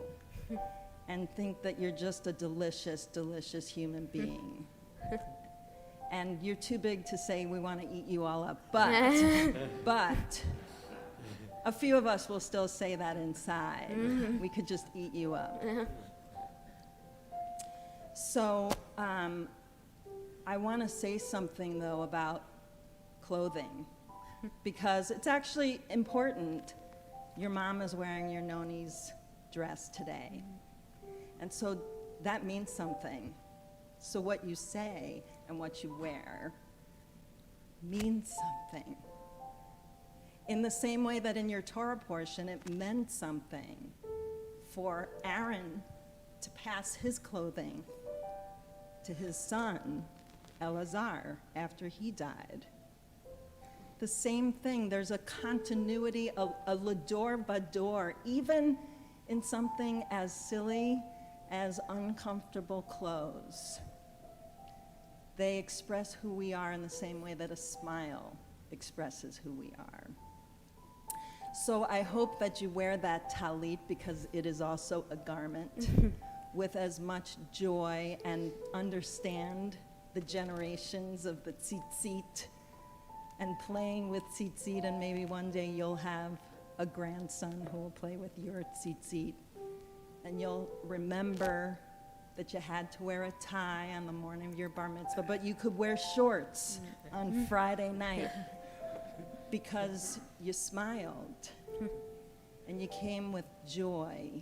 and think that you're just a delicious, delicious human being. And you're too big to say we want to eat you all up, but a few of us will still say that inside. We could just eat you up. So I want to say something, though, about clothing, because it's actually important. Your mom is wearing your noni's dress today, and so that means something. So what you say and what you wear means something. In the same way that in your Torah portion, it meant something for Aaron to pass his clothing to his son, Elazar, after he died. The same thing, there's a continuity, a ledor vador, even in something as silly as uncomfortable clothes. They express who we are in the same way that a smile expresses who we are. So I hope that you wear that talit, because it is also a garment, with as much joy, and understand the generations of the tzitzit and playing with tzitzit, and maybe one day you'll have a grandson who will play with your tzitzit. And you'll remember that you had to wear a tie on the morning of your bar mitzvah, but you could wear shorts on Friday night because you smiled and you came with joy.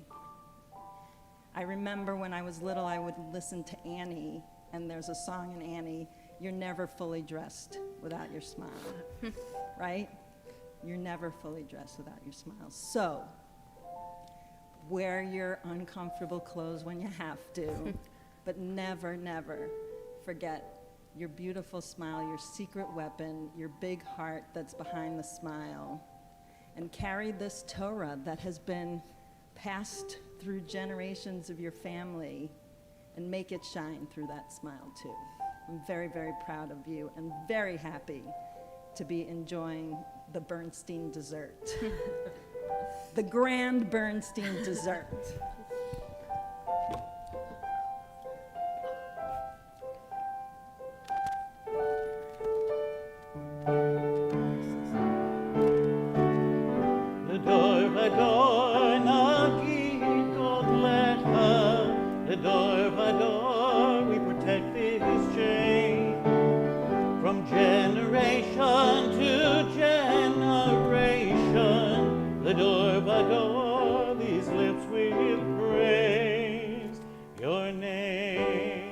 I remember when I was little, I would listen to Annie, and there's a song in Annie, "You're never fully dressed without your smile," right? You're never fully dressed without your smile. So, wear your uncomfortable clothes when you have to, but never, never forget your beautiful smile, your secret weapon, your big heart that's behind the smile. And carry this Torah that has been passed through generations of your family and make it shine through that smile too. I'm very, very proud of you and very happy to be enjoying the Bernstein dessert. The grand Bernstein dessert. לדור ודור נגיד גודלך, לדור ודור we protect this chain from generation to generation. לדור ודור these lips will praise your name.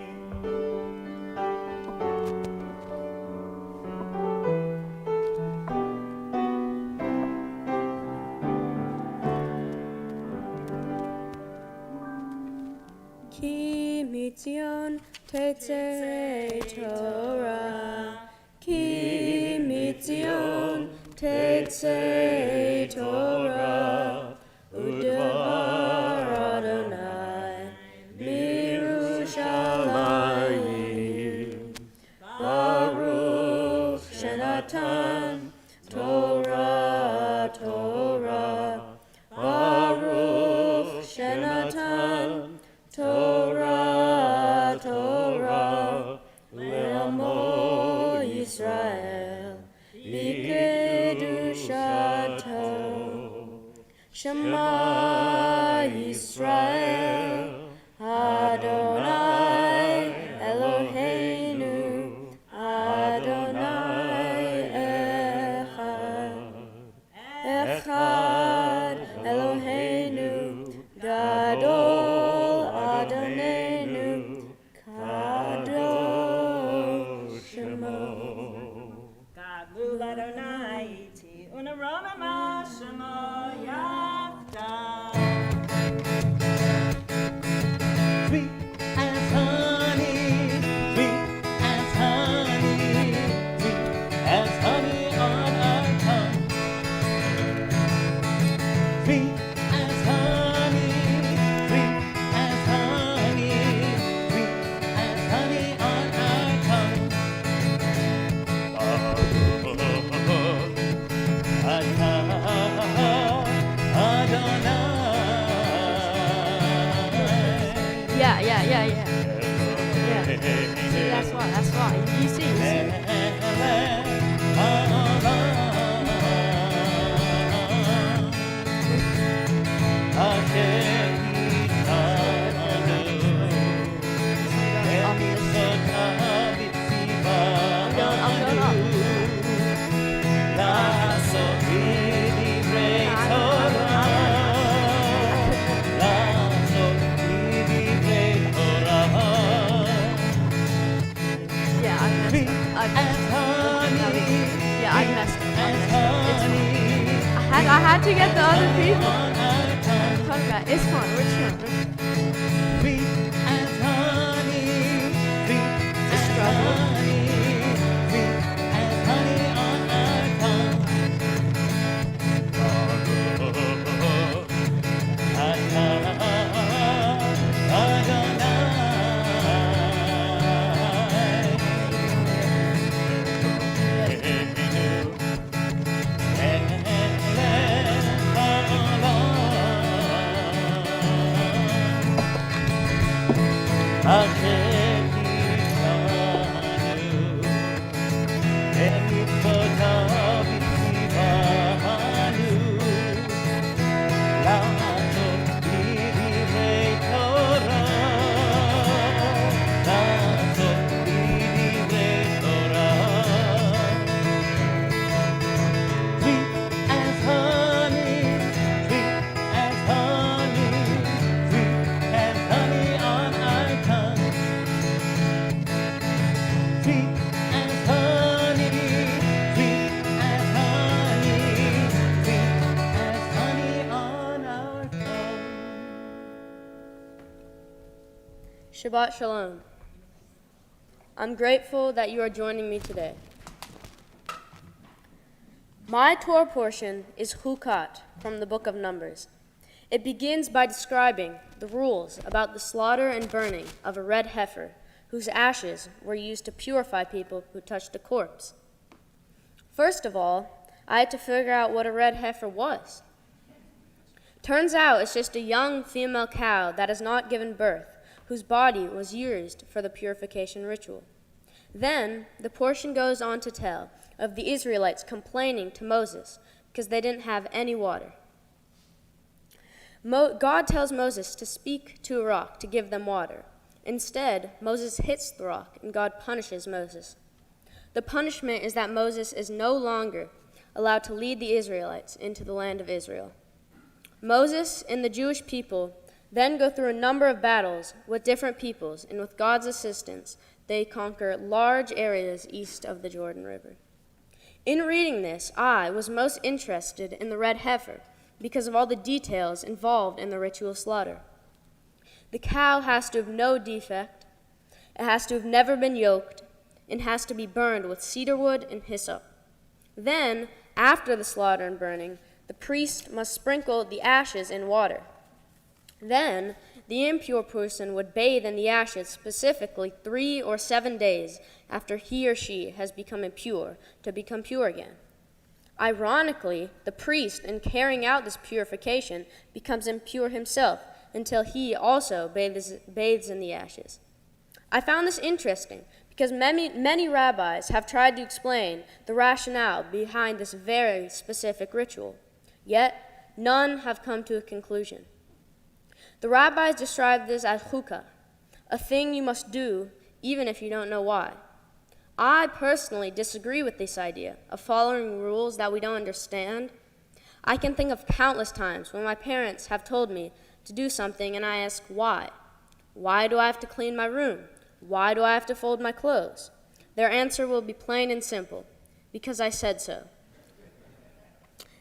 Ki mitzion tetzei Torah, Ki mitzion tetzei Torah, Udevar Adonai b'Yerushalayim, Baruch Shenatan Torah, Torah, Baruch Shenatan Torah, Torah, Le'amo Yisrael, Likedushato. Shema Yisrael, Adonai Eloheinu, Adonai Echad. Echad Eloheinu, Gadol Adonenu, Kadosh Shemo. Gadol Adonai iti unaroma mashemo yavta. Sweet as honey, sweet as honey, sweet as honey on our tongue. Sweet as honey, sweet as honey, sweet as honey on our tongue. Yeah. See, that's why. You see. I messed up. It's fine. I had to get the other people. Come back. It's fine. We're chilling. It's a struggle. Every Shabbat Shalom. I'm grateful that you are joining me today. My Torah portion is Hukat from the book of Numbers. It begins by describing the rules about the slaughter and burning of a red heifer whose ashes were used to purify people who touched a corpse. First of all, I had to figure out what a red heifer was. Turns out it's just a young female cow that has not given birth, whose body was used for the purification ritual. Then, the portion goes on to tell of the Israelites complaining to Moses because they didn't have any water. God tells Moses to speak to a rock to give them water. Instead, Moses hits the rock, and God punishes Moses. The punishment is that Moses is no longer allowed to lead the Israelites into the land of Israel. Moses and the Jewish people then go through a number of battles with different peoples, and with God's assistance, they conquer large areas east of the Jordan River. In reading this, I was most interested in the red heifer because of all the details involved in the ritual slaughter. The cow has to have no defect, it has to have never been yoked, and has to be burned with cedar wood and hyssop. Then, after the slaughter and burning, the priest must sprinkle the ashes in water. Then, the impure person would bathe in the ashes specifically 3 or 7 days after he or she has become impure to become pure again. Ironically, the priest, in carrying out this purification, becomes impure himself until he also bathes in the ashes. I found this interesting because many rabbis have tried to explain the rationale behind this very specific ritual, yet none have come to a conclusion. The rabbis describe this as chukah, a thing you must do even if you don't know why. I personally disagree with this idea of following rules that we don't understand. I can think of countless times when my parents have told me to do something and I ask why. Why do I have to clean my room? Why do I have to fold my clothes? Their answer will be plain and simple, because I said so.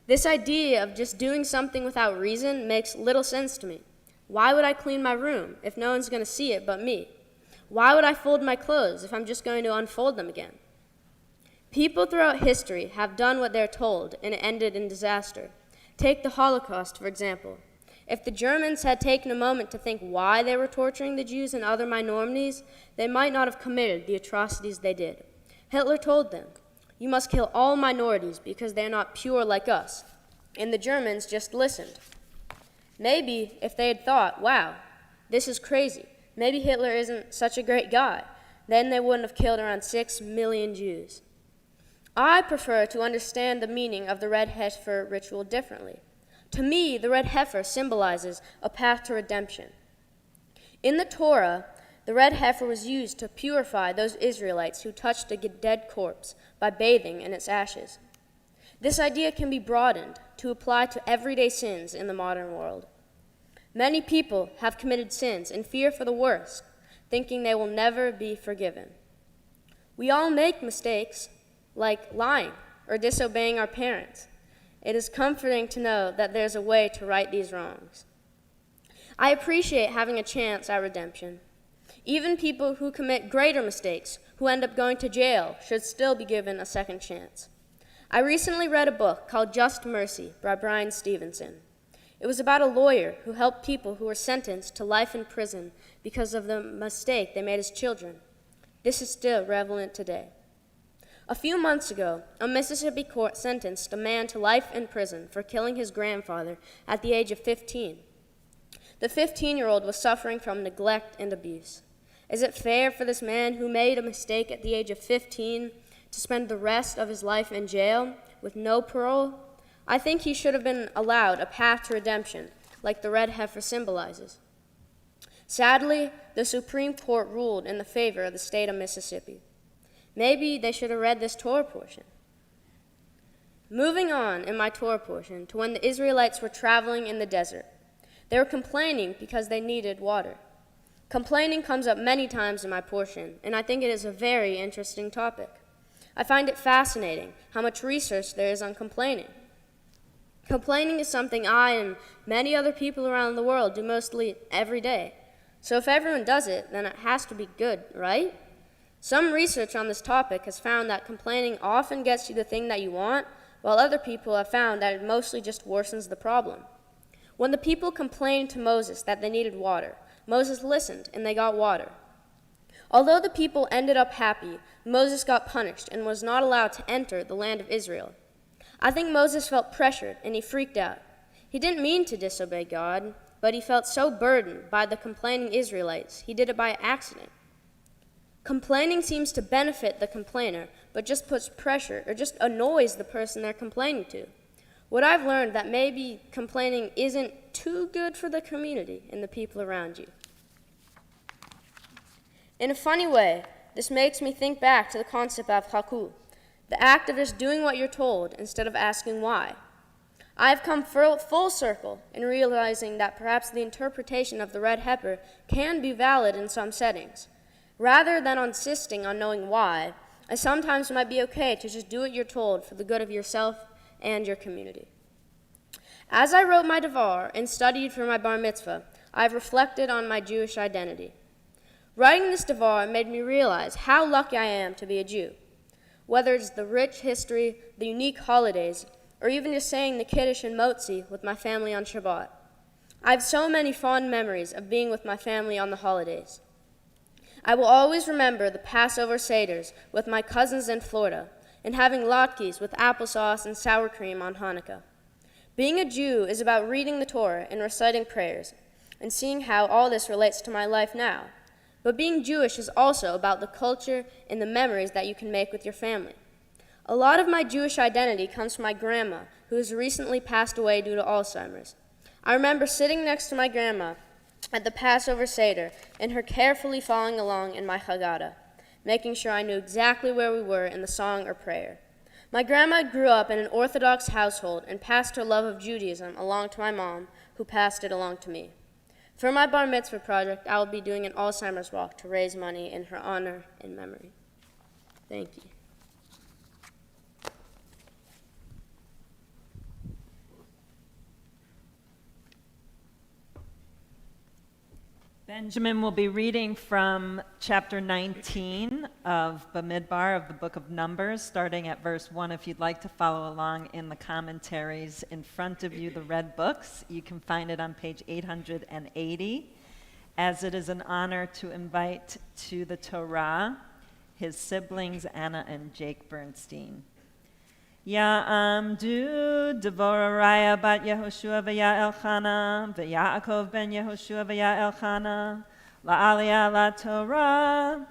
This idea of just doing something without reason makes little sense to me. Why would I clean my room if no one's going to see it but me? Why would I fold my clothes if I'm just going to unfold them again? People throughout history have done what they're told, and it ended in disaster. Take the Holocaust, for example. If the Germans had taken a moment to think why they were torturing the Jews and other minorities, they might not have committed the atrocities they did. Hitler told them, "You must kill all minorities because they're not pure like us." And the Germans just listened. Maybe if they had thought, wow, this is crazy, maybe Hitler isn't such a great guy, then they wouldn't have killed around 6 million Jews. I prefer to understand the meaning of the red heifer ritual differently. To me, the red heifer symbolizes a path to redemption. In the Torah, the red heifer was used to purify those Israelites who touched a dead corpse by bathing in its ashes. This idea can be broadened to apply to everyday sins in the modern world. Many people have committed sins and fear for the worst, thinking they will never be forgiven. We all make mistakes, like lying or disobeying our parents. It is comforting to know that there's a way to right these wrongs. I appreciate having a chance at redemption. Even people who commit greater mistakes, who end up going to jail, should still be given a second chance. I recently read a book called Just Mercy by Brian Stevenson. It was about a lawyer who helped people who were sentenced to life in prison because of the mistake they made as children. This is still relevant today. A few months ago, a Mississippi court sentenced a man to life in prison for killing his grandfather at the age of 15. The 15-year-old was suffering from neglect and abuse. Is it fair for this man who made a mistake at the age of 15 to spend the rest of his life in jail with no parole? I think he should have been allowed a path to redemption, like the red heifer symbolizes. Sadly, the Supreme Court ruled in the favor of the state of Mississippi. Maybe they should have read this Torah portion. Moving on in my Torah portion to when the Israelites were traveling in the desert. They were complaining because they needed water. Complaining comes up many times in my portion, and I think it is a very interesting topic. I find it fascinating how much research there is on complaining. Complaining is something I and many other people around the world do mostly every day. So if everyone does it, then it has to be good, right? Some research on this topic has found that complaining often gets you the thing that you want, while other people have found that it mostly just worsens the problem. When the people complained to Moses that they needed water, Moses listened and they got water. Although the people ended up happy, Moses got punished and was not allowed to enter the land of Israel. I think Moses felt pressured and he freaked out. He didn't mean to disobey God, but he felt so burdened by the complaining Israelites, he did it by accident. Complaining seems to benefit the complainer, but just puts pressure or just annoys the person they're complaining to. What I've learned that maybe complaining isn't too good for the community and the people around you. In a funny way, this makes me think back to the concept of haku, the act of just doing what you're told instead of asking why. I have come full circle in realizing that perhaps the interpretation of the red heifer can be valid in some settings. Rather than insisting on knowing why, it sometimes might be okay to just do what you're told for the good of yourself and your community. As I wrote my devar and studied for my bar mitzvah, I've reflected on my Jewish identity. Writing this devar made me realize how lucky I am to be a Jew. Whether it's the rich history, the unique holidays, or even just saying the Kiddush and Motzi with my family on Shabbat. I have so many fond memories of being with my family on the holidays. I will always remember the Passover Seders with my cousins in Florida and having latkes with applesauce and sour cream on Hanukkah. Being a Jew is about reading the Torah and reciting prayers and seeing how all this relates to my life now. But being Jewish is also about the culture and the memories that you can make with your family. A lot of my Jewish identity comes from my grandma, who has recently passed away due to Alzheimer's. I remember sitting next to my grandma at the Passover Seder and her carefully following along in my Haggadah, making sure I knew exactly where we were in the song or prayer. My grandma grew up in an Orthodox household and passed her love of Judaism along to my mom, who passed it along to me. For my bar mitzvah project, I will be doing an Alzheimer's walk to raise money in her honor and memory. Thank you. Benjamin will be reading from chapter 19 of Bamidbar of the book of Numbers, starting at verse 1. If you'd like to follow along in the commentaries in front of you, the red books, you can find it on page 880. As it is an honor to invite to the Torah his siblings Anna and Jake Bernstein. Ya'amdu Devorah Raya bat Yehoshua v'ya Elchana v'Yaakov ben Yehoshua v'ya Elchana la'aliyah la Torah.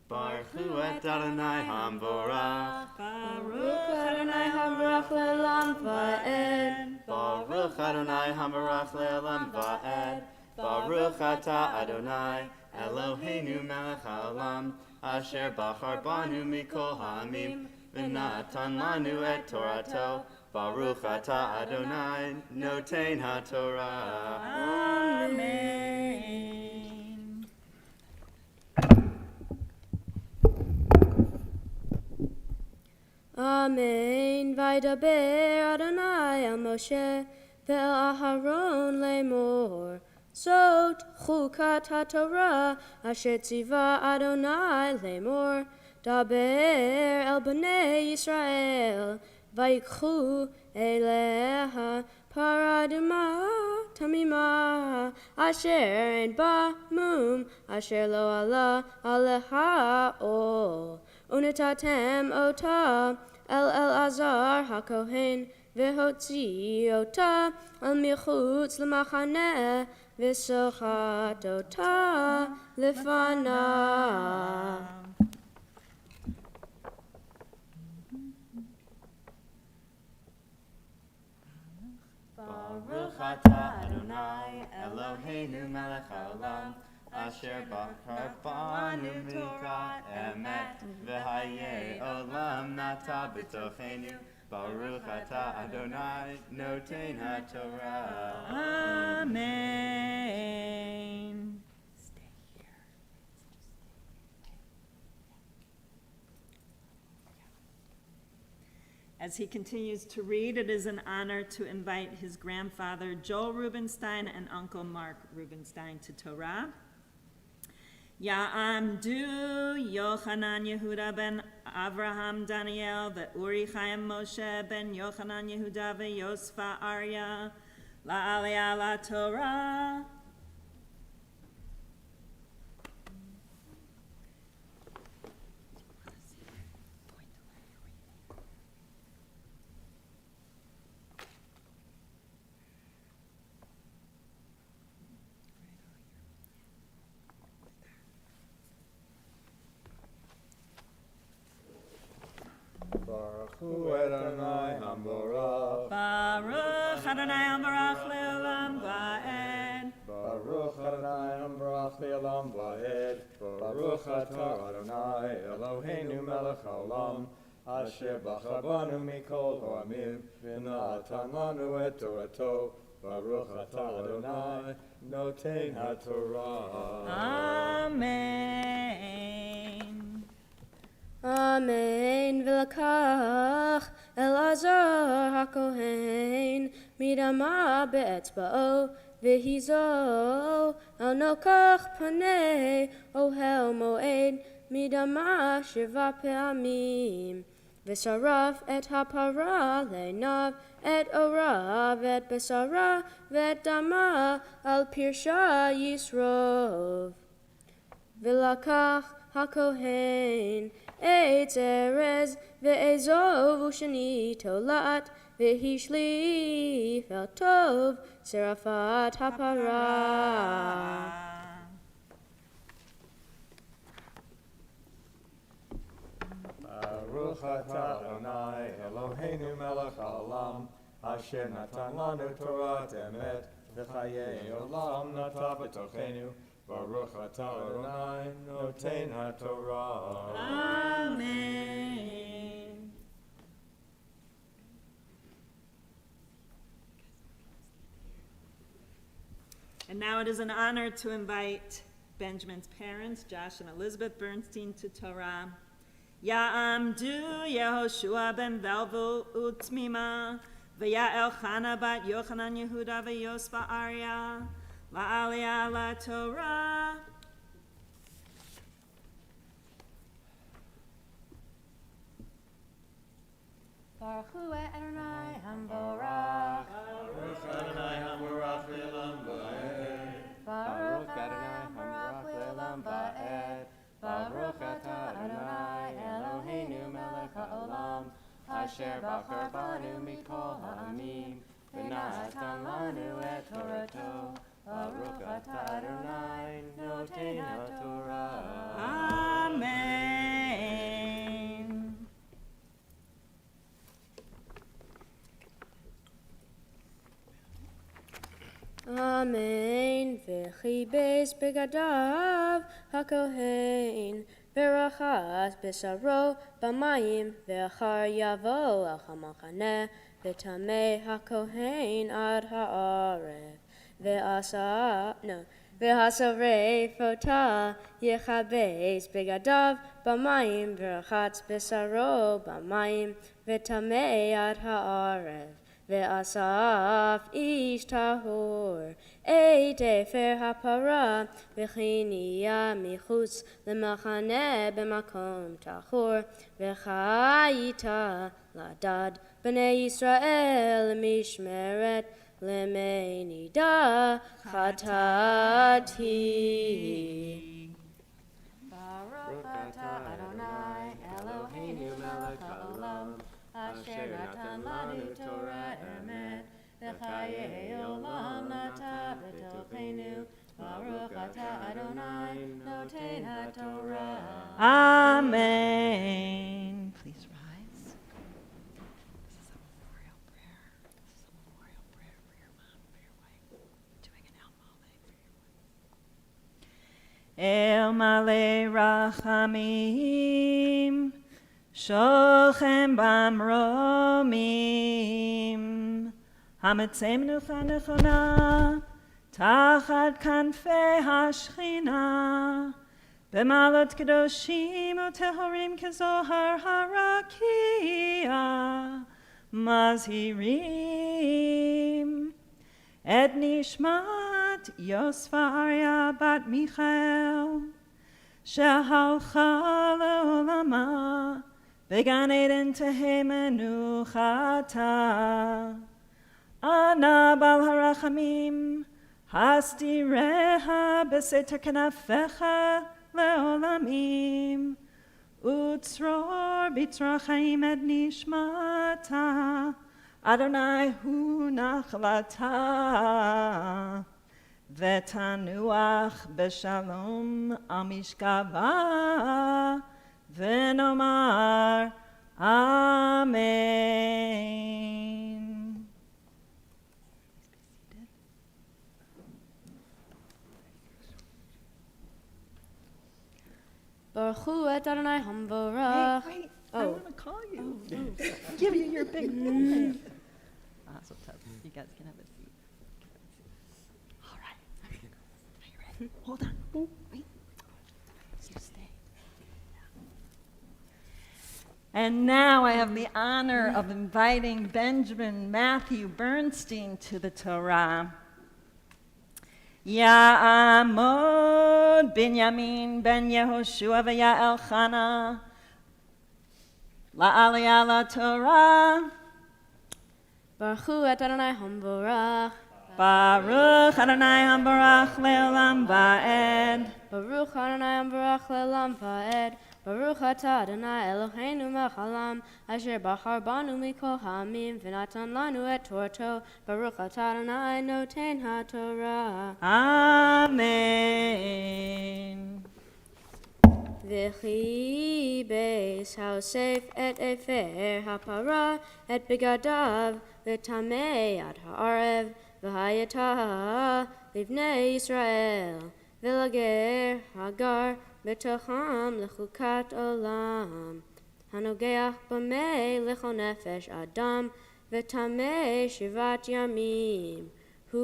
Baruch Hu et Adonai Hamvorach. Baruch Adonai Hamvorach le'olam va'ed. Baruch Adonai Hamvorach le'olam va'ed. Baruch atah Adonai Eloheinu melech haolam asher bachar banu mikol ha'amim v'natan lanu et Torato. Baruch atah Adonai noten ha'Torah. Amen. Amen. Vaydaber Adonai el Moshe ve'el Aharon lemor. Zot chukat haTorah asher tziva Adonai lemor. Daber el bnei Yisrael vayikchu eleha paraduma tamima asher ein ba mum asher lo ala aleha ol. Unitatem ota el Azar hakohen v'hotzi ota al michutz l'machaneh v'sochat ota lefanav. Baruch atah Adonai Eloheinu melech haolam asher bachar banu mikra emet, v'haye olam nata b'tochenu, Baruch atah Adonai noten haTorah. Amen. As he continues to read, it is an honor to invite his grandfather, Joel Rubenstein, and Uncle Mark Rubenstein to Torah. Ya'amdu Yochanan Yehuda ben Avraham Daniel ve'Uri Chaim Moshe ben Yochanan Yehuda ve'Yosfa Arya la'aliyah la Torah. Baruch Hu Adonai Hamorach. Baruch Adonai Hamorach le'olam va'ed. Baruch Adonai Hamorach le'olam va'ed. Baruch atah Adonai Eloheinu melech haolam, asher bachar banu mikol ha'amim, v'natan lanu et torato. Baruch atah Adonai noten haTorah. Amen. Amen. V'lakach Elazar HaKohen midama be'etzba'o v'hizo al nokach panei ohel moed midama shiva pe'amim v'saraf et hapara le'nav et orav et besara v'et dama al pirsha yisrov v'lakach HaKohen Eitz erez ve'ezov ushani tolat ve'hishli fel tov serafat hapara. Baruch atah Adonai Eloheinu melech haolam, asher natan lanu Torah emet, v'chayei olam nata b'tochenu. Baruch atah Adonai noten haTorah. Amen. And now it is an honor to invite Benjamin's parents, Josh and Elizabeth Bernstein, to Torah. Ya'amdu Yehoshua ben Velvu Utmima, v'Ya'el Chana bat Yochanan Yehuda v'Yosfa Arya, la'aliyah la Torah. Baruch Hu Adonai Hamorach. Baruch Adonai Hamorach le'olam va'ed. Baruch Adonai Hamorach le'olam va'ed. Baruch atah Adonai Eloheinu melech haolam, asher bachar banu mikol ha'amim, v'natan lanu et torato. Baruch atah Adonai noten haTorah. Amen. Amen. V'chibes begadav HaKohen v'rachas b'saro b'mayim v'achar yavo al hamachaneh v'tameh HaKohen ad ha'arev v'hasarei fota yechabes begadav b'mayim v'rachas b'saro b'mayim v'tameh ad ha'arev Ve'asaf ish tahor, eitefer hapara, v'chiniya michutz lemachaneh b'makom tahor, v'chayita ladad b'nei Yisrael mishmeret lemenida chatati. Baruch atah Adonai Eloheinu melech haolam, asher natan lanu Torah emet, v'chayei olam nata b'tochenu. Baruch atah Adonai noten haTorah. Amen. Please rise. This is a memorial prayer. This is a memorial prayer for your mom, for your wife. Doing an Elmo thing for your wife. El male rachamim, shochem bamromim, hametzei menucha nechona, tachat kanfei hashchina, b'malot kedoshim utehorim kezohar harakia, mazhirim. Et nishmat Yosfa Arya bat Michael, shehalcha leolama, began Eden tehei menuchata. Ana bal harachamim, hasdireha beseter kanafecha leolamim, utzror bitzrachaim et nishmata. Adonai hu nachlata, vetanuach beshalom al mishkava, venomar amen. Baruch hu et Adonai hamvorach. Wait, I Oh. want to call you. Give you your big moment. Mazel Tov. You guys can have a seat. All right. Are you ready? Hold on. Wait. You stay. And now I have the honor of inviting Benjamin Matthew Bernstein to the Torah. Ya'amod Benjamin ben Yehoshua v'Ya'el Chana la'aliyah la'Torah. Baruch hu et Adonai hamvorach. Baruch Adonai hambarach le'olam va'ed. Baruch Adonai hamvorach le'olam va'ed. Baruch atah Adonai Eloheinu melech haolam, asher bachar banu mikol ha'amim, v'natan lanu et Torto. Baruch atah Adonai noten ha'Torah. Amen. V'chi beis haosef et efer ha'para et begadav, v'tamei ad ha'arev, v'hayatah livnei Yisrael, v'lager hagar b'tocham lechukat olam, hanogeach b'mei lechol nefesh adam, v'tamei shivat yamim, hu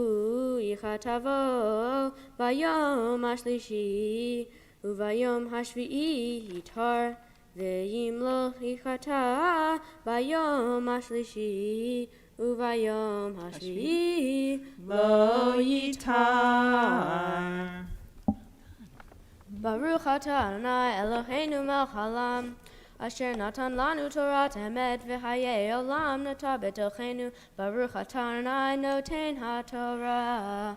yichatavo bayom hashlishi, uvayom hashvi'i yitar, ve'yimlo yichata bayom hashlishi, uvayom hashvi'i Lo yitar. Baruch atah Adonai Eloheinu melech haolam, asher natan lanu Torah emet v'chayei olam nata b'tochenu. Baruch atah Adonai noten ha'Torah.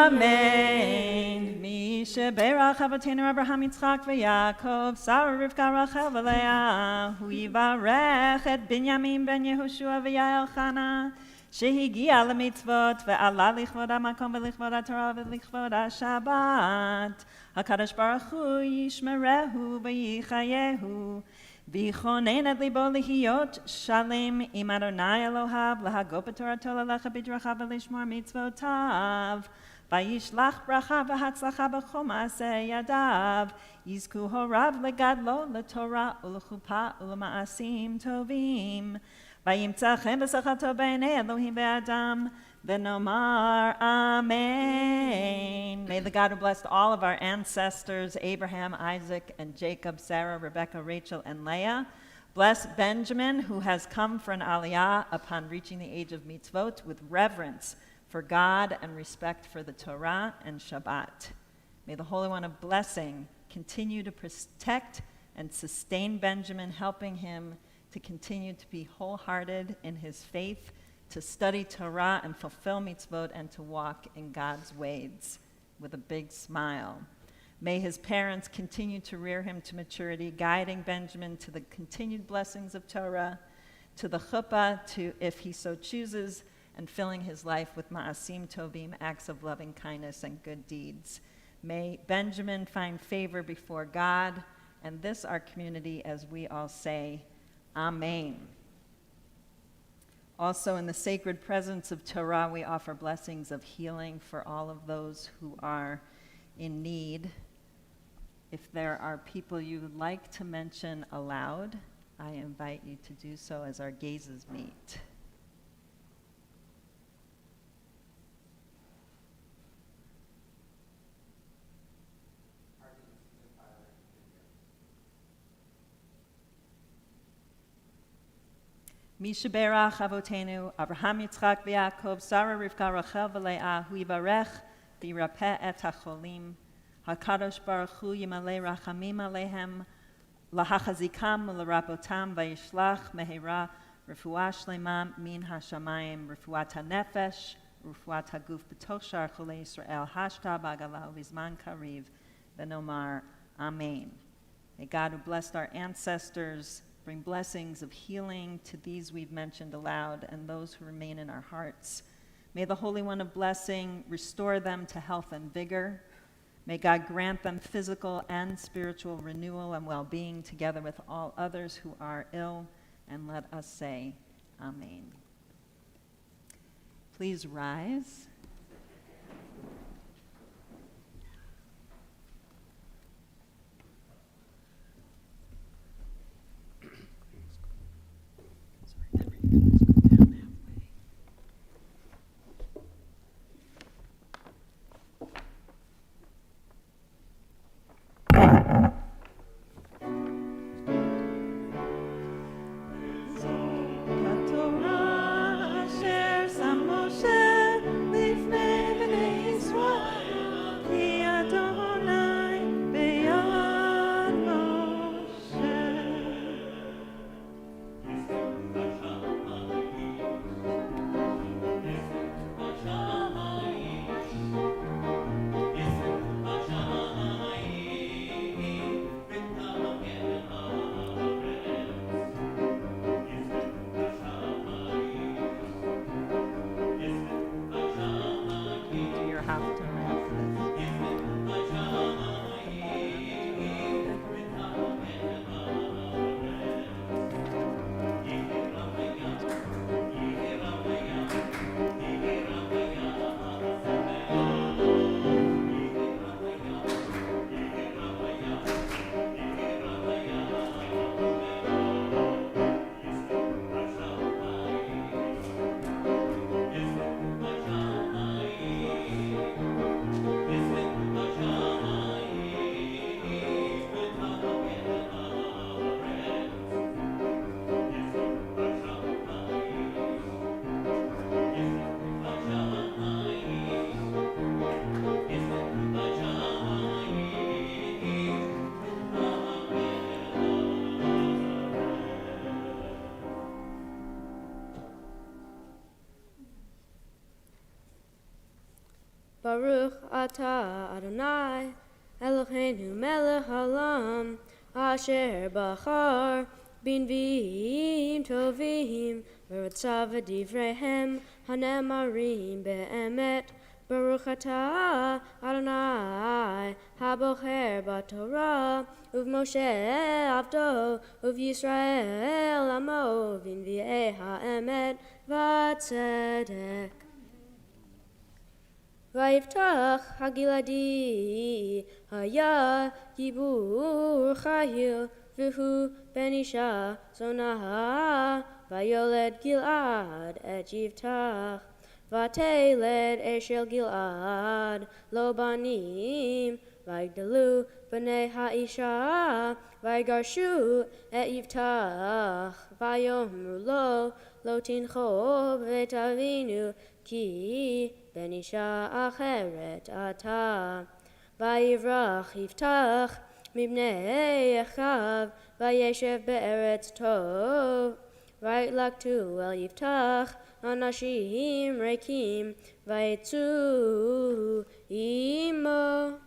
Amen. Mi sheberach avotenu Abraham, Yitzchak, v'Yaakov, Sarah, Rivka, Rachel, v'Leah, hu yivarech et Binyamin ben Yehoshua v'Yael Chana, שהגיע למצוות ועלה לכבוד המקום ולכבוד התורה ולכבוד השבת. הקדוש ברוך הוא ישמרהו ויחייהו, ויכונן את ליבו להיות שלם עם אדוני אלוהיו, להגות בתורתו, ללכת בדרכיו ולשמור מצוותיו. וישלח ברכה והצלחה בכל מעשה ידיו, יזכו הוריו לגדלו לתורה ולחופה ולמעשים טובים. וימצא חן ושכלתו בעיני Elohim ואדם, ונאמר Amen. May the God who blessed all of our ancestors, Abraham, Isaac, and Jacob, Sarah, Rebekah, Rachel, and Leah, bless Benjamin, who has come for an aliyah upon reaching the age of mitzvot with reverence for God and respect for the Torah and Shabbat. May the Holy One of Blessing continue to protect and sustain Benjamin, helping him to continue to be wholehearted in his faith, to study Torah and fulfill mitzvot, and to walk in God's ways with a big smile. May his parents continue to rear him to maturity, guiding Benjamin to the continued blessings of Torah, to the chuppah, to, if he so chooses, and filling his life with ma'asim tovim, acts of loving kindness and good deeds. May Benjamin find favor before God and this our community as we all say, Amen. Also, in the sacred presence of Torah, we offer blessings of healing for all of those who are in need. If there are people you would like to mention aloud, I invite you to do so as our gazes meet. Mishaberach Avotenu, Abraham Yitzchak v'Yaakov, Sarah Rivka Rachel v'Leah, Hu Yivarech v'Yirapeh et HaCholim, HaKadosh Baruch Hu Yimalei Rachamim Alehem, Lahachazikam L'Rabotam v'Yishlach Mehera, Refuah Shlema Min HaShamayim, Refuat HaNefesh, Refuat HaGuf B'toch Shar Cholei Yisrael, Hashta B'Agala U'Bizman Kariv, V'Nomar Amen. May God who blessed our ancestors bring blessings of healing to these we've mentioned aloud and those who remain in our hearts. May the Holy One of Blessing restore them to health and vigor. May God grant them physical and spiritual renewal and well-being together with all others who are ill. And let us say, Amen. Please rise. Baruch atah Adonai, Eloheinu melech haolam, asher bachar b'nviim tovim, v'ratzav v'divrehem hanemarim be'emet. Baruch atah Adonai, habocher b'Torah, uv'Moshe avdo, uv'Yisrael amo, v'nvi'ei ha'emet v'tzedek. Vayiftach Hagiladi Haya Yibur Chayil V'hu Ben Isha Zonah Vayoled Gilad Et Yiftach Vateled Eshel Gilad Lo Banim Vayigdalu B'nei Ha'isha Vayigarshu Et Yiftach Vayomru Lo Tincho V'et Avinu Ki Ben Isha Acheret Ata Vayivrach Yiftach Mibnei Echav Vayeshev Be'eretz Tov Vayitlaktu El Yiftach Anashim Rekim Vayitzu Imo.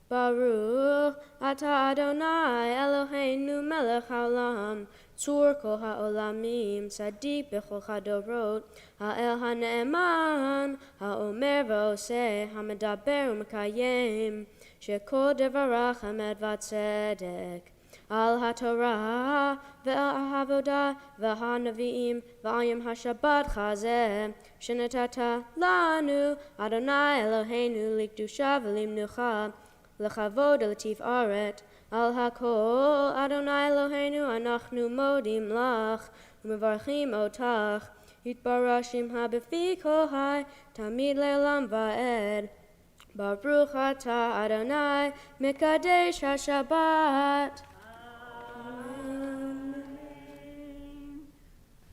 Baruch Atah Adonai Eloheinu melech haolam, tzur kol ha'olamim, tzadik b'chol chadorot, ha'el ha'ne'eman, ha'omer v'oseh, ha'medaber u'mekayem, shekol devarach hamed v'tzedek. al haTorah ve'ahavodah ve'hanaviim ve'ayim haShabbat chazeh shenatata lanu Adonai Eloheinu likdusha v'limnucha lechavod latif aret al hakol Adonai Eloheinu anachnu modim lach u'mevarchim otach yitbarashim habefi kohai tamid le'olam va'ed Baruch atah Adonai mekadesh haShabbat.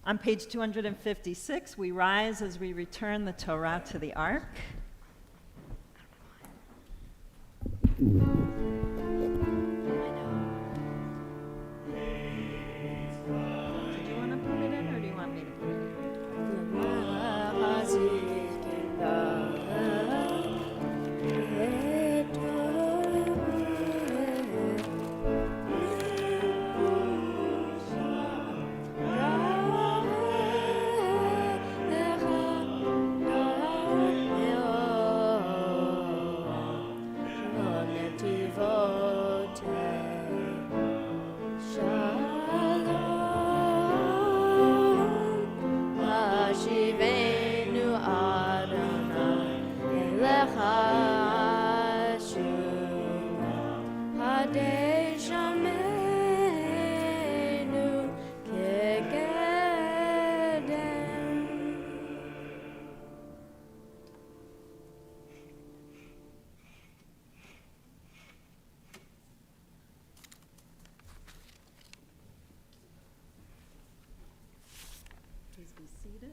On page 256, we rise as we return the Torah to the ark. Do you want to put it in, or do you want me to put it in? Please be seated.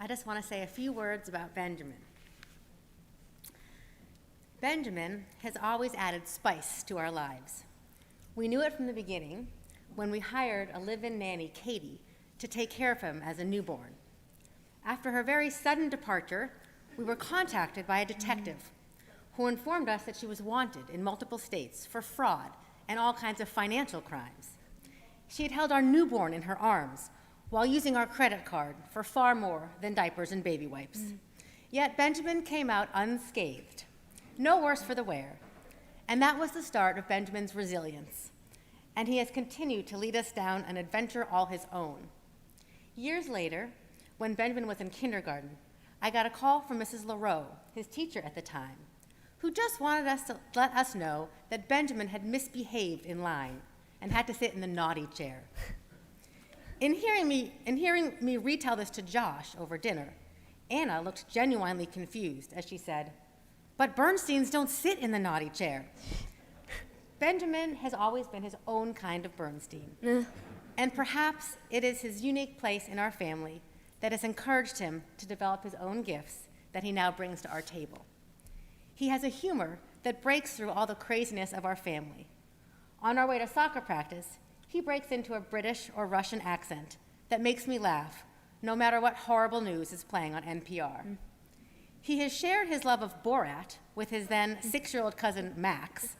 I just want to say a few words about Benjamin. Benjamin has always added spice to our lives. We knew it from the beginning when we hired a live-in nanny, Katie, to take care of him as a newborn. After her very sudden departure, we were contacted by a detective who informed us that she was wanted in multiple states for fraud and all kinds of financial crimes. She had held our newborn in her arms while using our credit card for far more than diapers and baby wipes. Yet Benjamin came out unscathed, no worse for the wear. And that was the start of Benjamin's resilience. And he has continued to lead us down an adventure all his own. Years later, when Benjamin was in kindergarten, I got a call from Mrs. LaRoe, his teacher at the time, who just wanted us to let us know that Benjamin had misbehaved in line and had to sit in the naughty chair. In hearing me retell this to Josh over dinner, Anna looked genuinely confused as she said, "But Bernsteins don't sit in the naughty chair." Benjamin has always been his own kind of Bernstein. And perhaps it is his unique place in our family that has encouraged him to develop his own gifts that he now brings to our table. He has a humor that breaks through all the craziness of our family. On our way to soccer practice, he breaks into a British or Russian accent that makes me laugh, no matter what horrible news is playing on NPR. He has shared his love of Borat with his then 6-year-old cousin, Max,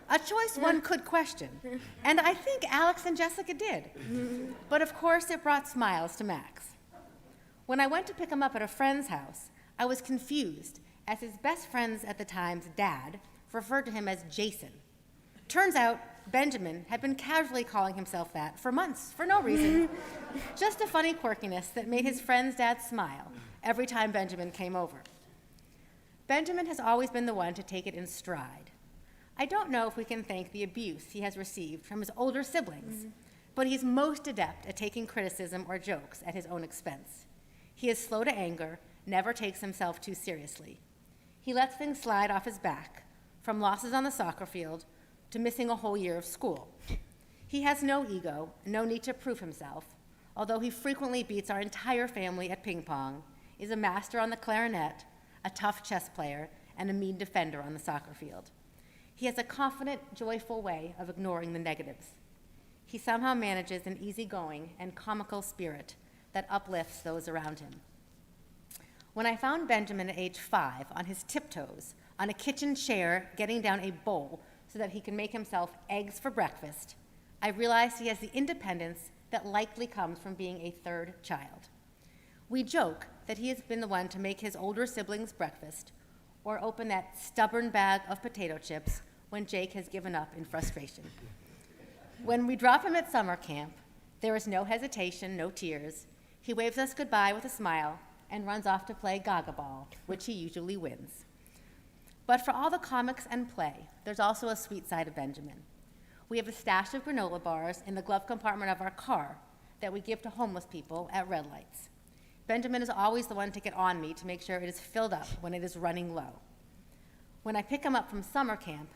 a choice one could question, and I think Alex and Jessica did. But of course, it brought smiles to Max. When I went to pick him up at a friend's house, I was confused, as his best friend's at the time's dad referred to him as Jason. Turns out, Benjamin had been casually calling himself that for months, for no reason. Just a funny quirkiness that made his friend's dad smile every time Benjamin came over. Benjamin has always been the one to take it in stride. I don't know if we can thank the abuse he has received from his older siblings, but he's most adept at taking criticism or jokes at his own expense. He is slow to anger, never takes himself too seriously. He lets things slide off his back, from losses on the soccer field to missing a whole year of school. He has no ego, no need to prove himself, although he frequently beats our entire family at ping pong, is a master on the clarinet, a tough chess player, and a mean defender on the soccer field. He has a confident, joyful way of ignoring the negatives. he somehow manages an easygoing and comical spirit that uplifts those around him. When I found Benjamin at age 5 on his tiptoes on a kitchen chair getting down a bowl so that he can make himself eggs for breakfast, I realized he has the independence that likely comes from being a third child. We joke that he has been the one to make his older siblings breakfast or open that stubborn bag of potato chips when Jake has given up in frustration. When we drop him at summer camp, there is no hesitation, no tears. He waves us goodbye with a smile and runs off to play Gaga Ball, which he usually wins. But for all the comics and play, there's also a sweet side of Benjamin. We have a stash of granola bars in the glove compartment of our car that we give to homeless people at red lights. Benjamin is always the one to get on me to make sure it is filled up when it is running low. When I pick him up from summer camp,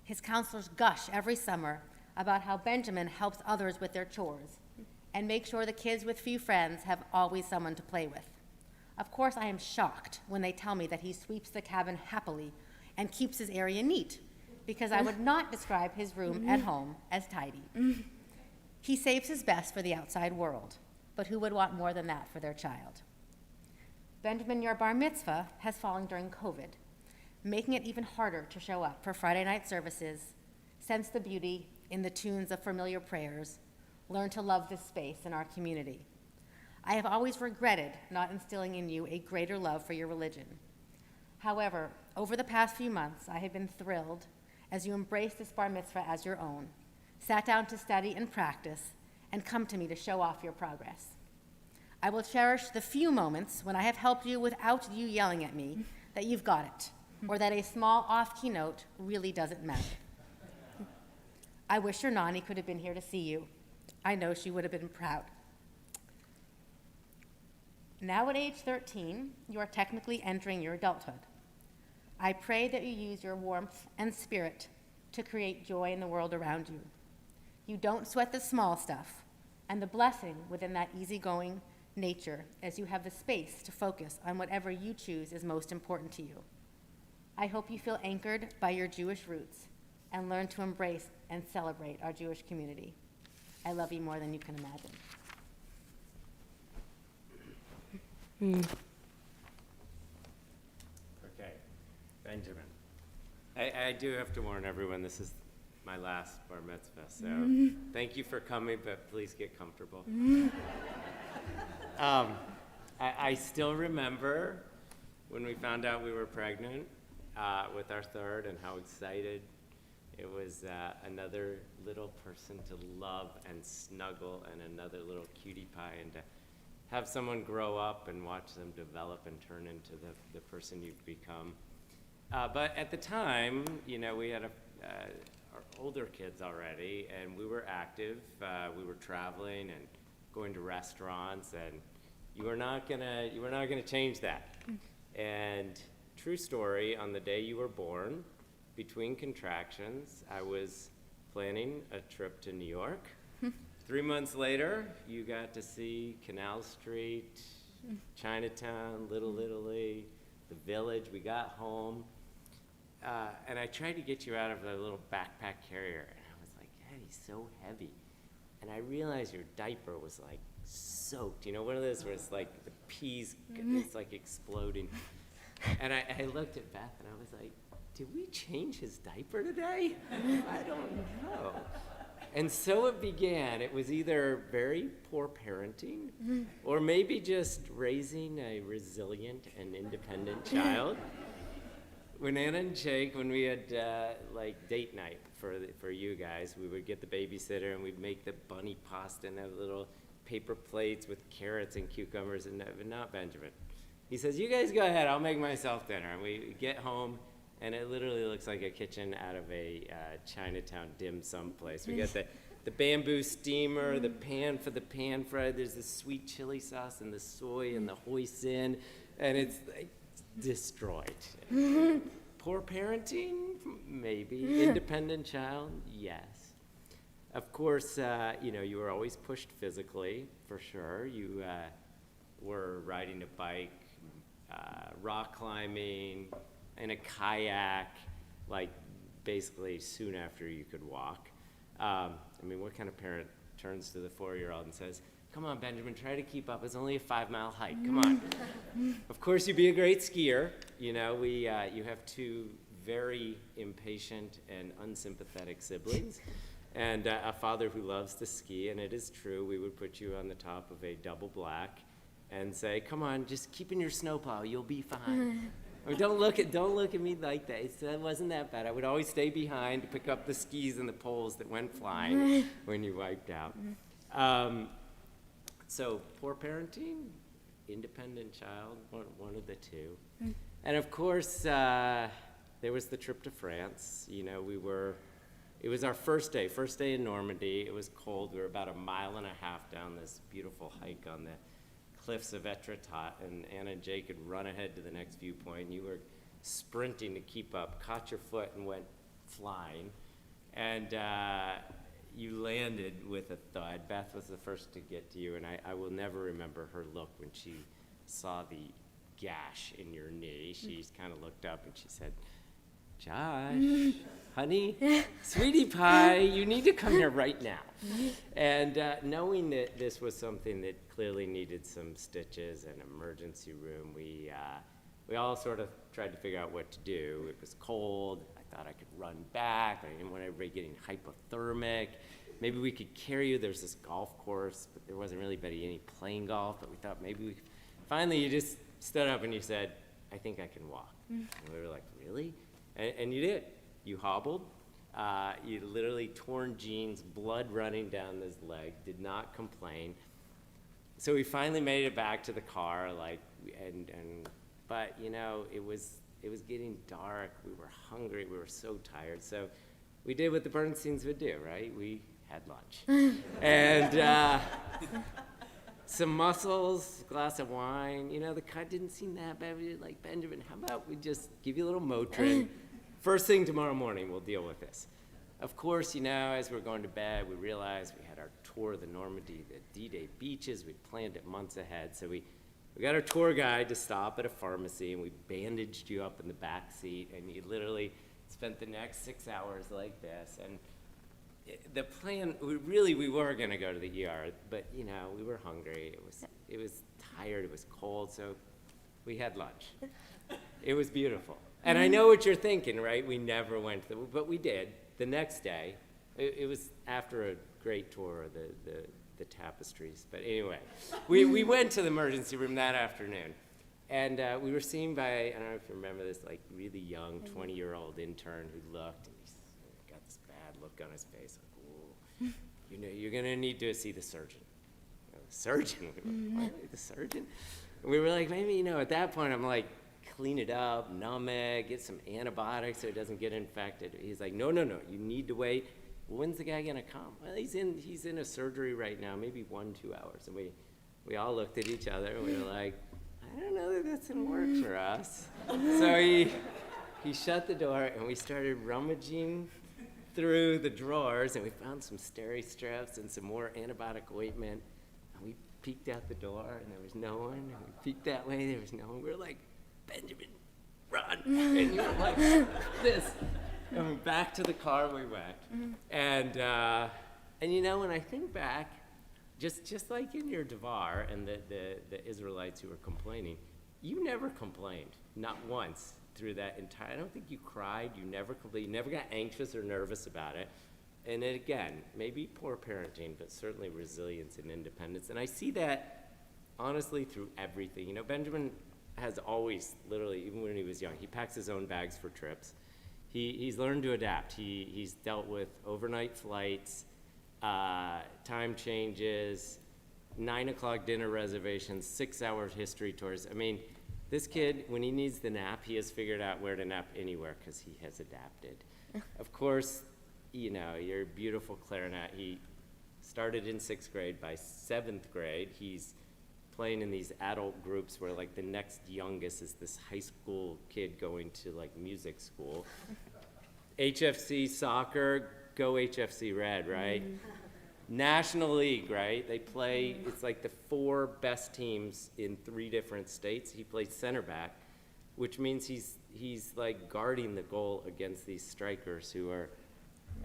his counselors gush every summer about how Benjamin helps others with their chores and makes sure the kids with few friends have always someone to play with. Of course, I am shocked when they tell me that he sweeps the cabin happily and keeps his area neat, because I would not describe his room at home as tidy. He saves his best for the outside world, but who would want more than that for their child? Benjamin, your bar mitzvah has fallen during COVID, making it even harder to show up for Friday night services, sense the beauty in the tunes of familiar prayers, learn to love this space in our community. I have always regretted not instilling in you a greater love for your religion. However, over the past few months, I have been thrilled as you embrace this bar mitzvah as your own, sat down to study and practice, and come to me to show off your progress. I will cherish the few moments when I have helped you without you yelling at me that you've got it, or that a small off-key note really doesn't matter. I wish your Nani could have been here to see you. I know she would have been proud. Now at age 13, you are technically entering your adulthood. I pray that you use your warmth and spirit to create joy in the world around you. You don't sweat the small stuff, and the blessing within that easygoing nature as you have the space to focus on whatever you choose is most important to you. I hope you feel anchored by your Jewish roots and learn to embrace and celebrate our Jewish community. I love you more than you can imagine. Okay, Benjamin. I do have to warn everyone, this is my last bar mitzvah, so thank you for coming, but please get comfortable. I still remember when we found out we were pregnant with our third and how excited it was, another little person to love and snuggle and another little cutie pie, and to have someone grow up and watch them develop and turn into the person you've become. But at the time, you know, we had our older kids already, and we were active. We were traveling and going to restaurants, and you were not gonna change that. And true story, on the day you were born, between contractions, I was planning a trip to New York. 3 months later, you got to see Canal Street, Chinatown, Little Italy, the Village. We got home, and I tried to get you out of the little backpack carrier, and I was like, "God, he's so heavy." And I realized your diaper was like soaked. You know, one of those where it's like the peas, it's like exploding. And I looked at Beth, and I was like, "Did we change his diaper today? I don't know." And so it began. It was either very poor parenting, or maybe just raising a resilient and independent child. When Anna and Jake, when we had like date night for you guys, we would get the babysitter and we'd make the bunny pasta and have little paper plates with carrots and cucumbers, and not Benjamin. He says, "You guys go ahead, I'll make myself dinner." And we get home, and it literally looks like a kitchen out of a Chinatown dim sum place. We got the bamboo steamer, the pan for the pan fry. There's the sweet chili sauce and the soy and the hoisin, and it's like destroyed. Poor parenting? Maybe. Independent child? Yes. Of course, you know, you were always pushed physically, for sure. You were riding a bike, rock climbing, in a kayak, like basically soon after you could walk. I mean, what kind of parent turns to the 4-year-old and says, "Come on, Benjamin, try to keep up. It's only a 5-mile hike. Come on." Of course, you'd be a great skier. You know, you have two very impatient and unsympathetic siblings, and a father who loves to ski. And it is true, we would put you on the top of a double black and say, "Come on, just keep in your snowplow. You'll be fine." Or don't look at me like that. It wasn't that bad. I would always stay behind to pick up the skis and the poles that went flying when you wiped out. So poor parenting, independent child, one of the two. And of course, there was the trip to France. You know, it was our first day in Normandy. It was cold. We were about 1.5 miles down this beautiful hike on the cliffs of Etretat, and Anna and Jake could run ahead to the next viewpoint. You were sprinting to keep up, caught your foot and went flying. And you landed with a thud. Beth was the first to get to you, and I will never remember her look when she saw the gash in your knee. She kind of looked up and she said, "Josh, honey, sweetie pie, you need to come here right now." And knowing that this was something that clearly needed some stitches and emergency room, we all sort of tried to figure out what to do. It was cold. I thought I could run back, but I didn't want everybody getting hypothermic. Maybe we could carry you. There's this golf course, but there wasn't really any playing golf, but we thought maybe we could. Finally, you just stood up and you said, "I think I can walk." And we were like, "Really?" And you did. You hobbled. You literally torn jeans, blood running down this leg, did not complain. So we finally made it back to the car, but you know, it was getting dark. We were hungry. We were so tired. So we did what the Bernsteins would do, right? We had lunch. And some mussels, a glass of wine. You know, the cut didn't seem that bad. We were like, "Benjamin, how about we just give you a little Motrin? First thing tomorrow morning, we'll deal with this." Of course, you know, as we were going to bed, we realized we had our tour of the Normandy, the D-Day beaches. We'd planned it months ahead. So we got our tour guide to stop at a pharmacy, and we bandaged you up in the back seat, and you literally spent the next 6 hours like this. And the plan, we were going to go to the ER, but, you know, we were hungry. It was tired. It was cold, so we had lunch. It was beautiful. And I know what you're thinking, right? We never went but we did. The next day, it was after a great tour of the tapestries. But anyway, we went to the emergency room that afternoon. And we were seen by, I don't know if you remember this, like really young 20-year-old intern who looked, and he got this bad look on his face, like, "Ooh, you know, you're gonna need to see the surgeon." You know, the surgeon? We were like, "What? The surgeon?" And we were like, maybe, you know, at that point, I'm like, clean it up, numb it, get some antibiotics so it doesn't get infected. He's like, no, you need to wait. "Well, when's the guy gonna come?" "Well, he's in a surgery right now, maybe 1-2 hours." And we all looked at each other and we were like, "I don't know that that's gonna work for us." So he shut the door and we started rummaging through the drawers, and we found some steri strips and some more antibiotic ointment. And we peeked out the door and there was no one. And we peeked that way, there was no one. We were like, "Benjamin, run!" And you were like this. And back to the car we went. And you know, when I think back, just like in your Devar and the Israelites who were complaining, you never complained, not once through that entire. I don't think you cried. You never complained. You never got anxious or nervous about it. And then again, maybe poor parenting, but certainly resilience and independence. And I see that honestly through everything. You know, Benjamin has always, literally, even when he was young, he packs his own bags for trips. He's learned to adapt. He's dealt with overnight flights, time changes, 9 o'clock dinner reservations, 6-hour history tours. I mean, this kid, when he needs the nap, he has figured out where to nap anywhere because he has adapted. Of course, you know, your beautiful clarinet, he started in 6th grade. By 7th grade, he's playing in these adult groups where like the next youngest is this high school kid going to like music school. HFC soccer, go HFC Red, right? National League, right? They play, it's like the 4 best teams in 3 different states. He plays center back, which means he's like guarding the goal against these strikers who are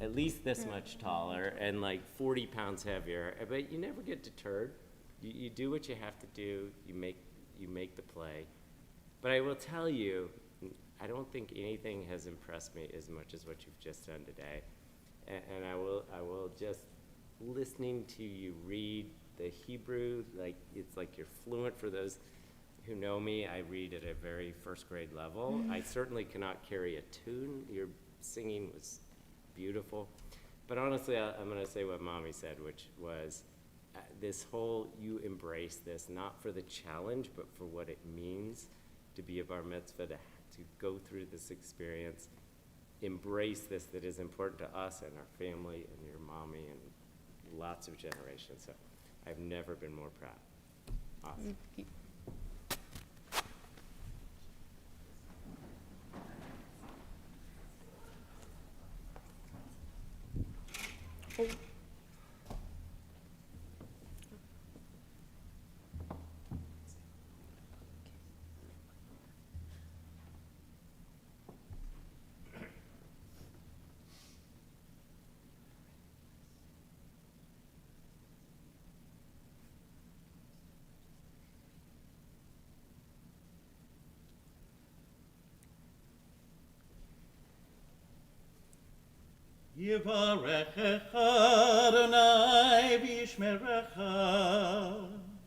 at least this much taller and like 40 pounds heavier, but you never get deterred. You do what you have to do. You make the play. But I will tell you, I don't think anything has impressed me as much as what you've just done today. And I will just, listening to you read the Hebrew, like it's like you're fluent. For those who know me, I read at a very first grade level. I certainly cannot carry a tune. Your singing was beautiful. But honestly, I'm going to say what Mommy said, which was this whole, you embrace this, not for the challenge, but for what it means to be a bar mitzvah, to go through this experience, embrace this that is important to us and our family and your mommy and lots of generations. So I've never been more proud. Awesome.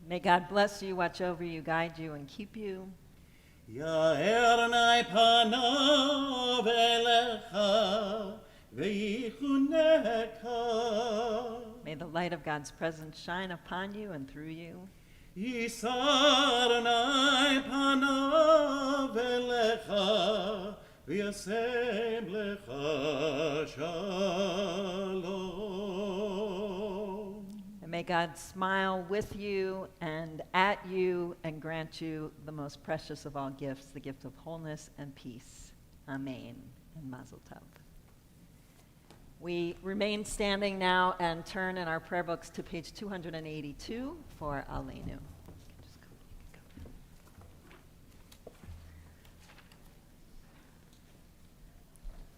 May God bless you, watch over you, guide you, and keep you. May the light of God's presence shine upon you and through you. And may God smile with you and at you and grant you the most precious of all gifts, the gift of wholeness and peace. Amen and Mazel Tov. We remain standing now and turn in our prayer books to page 282 for Aleinu.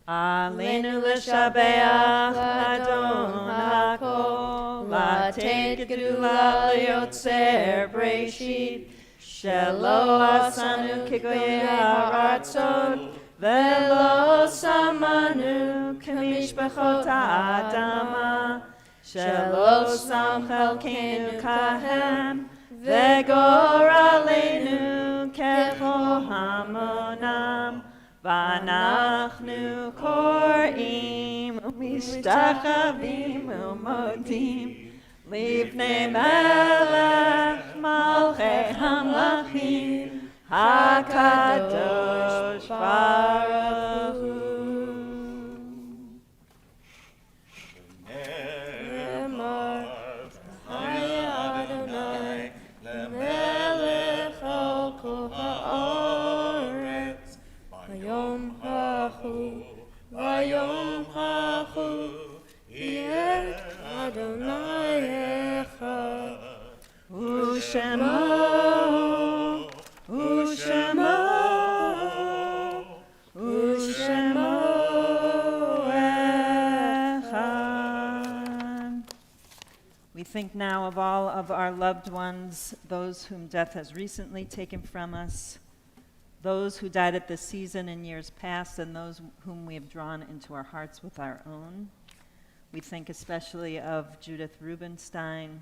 Aleinu l'shabeach l'adon hakol, l'tet gedula l'yotzer breshit, shelo asanu kegoyei haratzot, velo samanu k'mishpachot ha'adama, shelo sam chelkeinu kahem, vegor aleinu kechol hamonam. V'anachnu korim u'mishtachavim u'modim livnei melech malchei hamlachim hakadosh baruch hu. Lemor Hayeh Adonai lemelech al kol ha'oretz Vayom hachu, yeh Adonai echad. U'shemo echad. We think now of all of our loved ones, those whom death has recently taken from us, those who died at this season in years past, and those whom we have drawn into our hearts with our own. We think especially of Judith Rubenstein,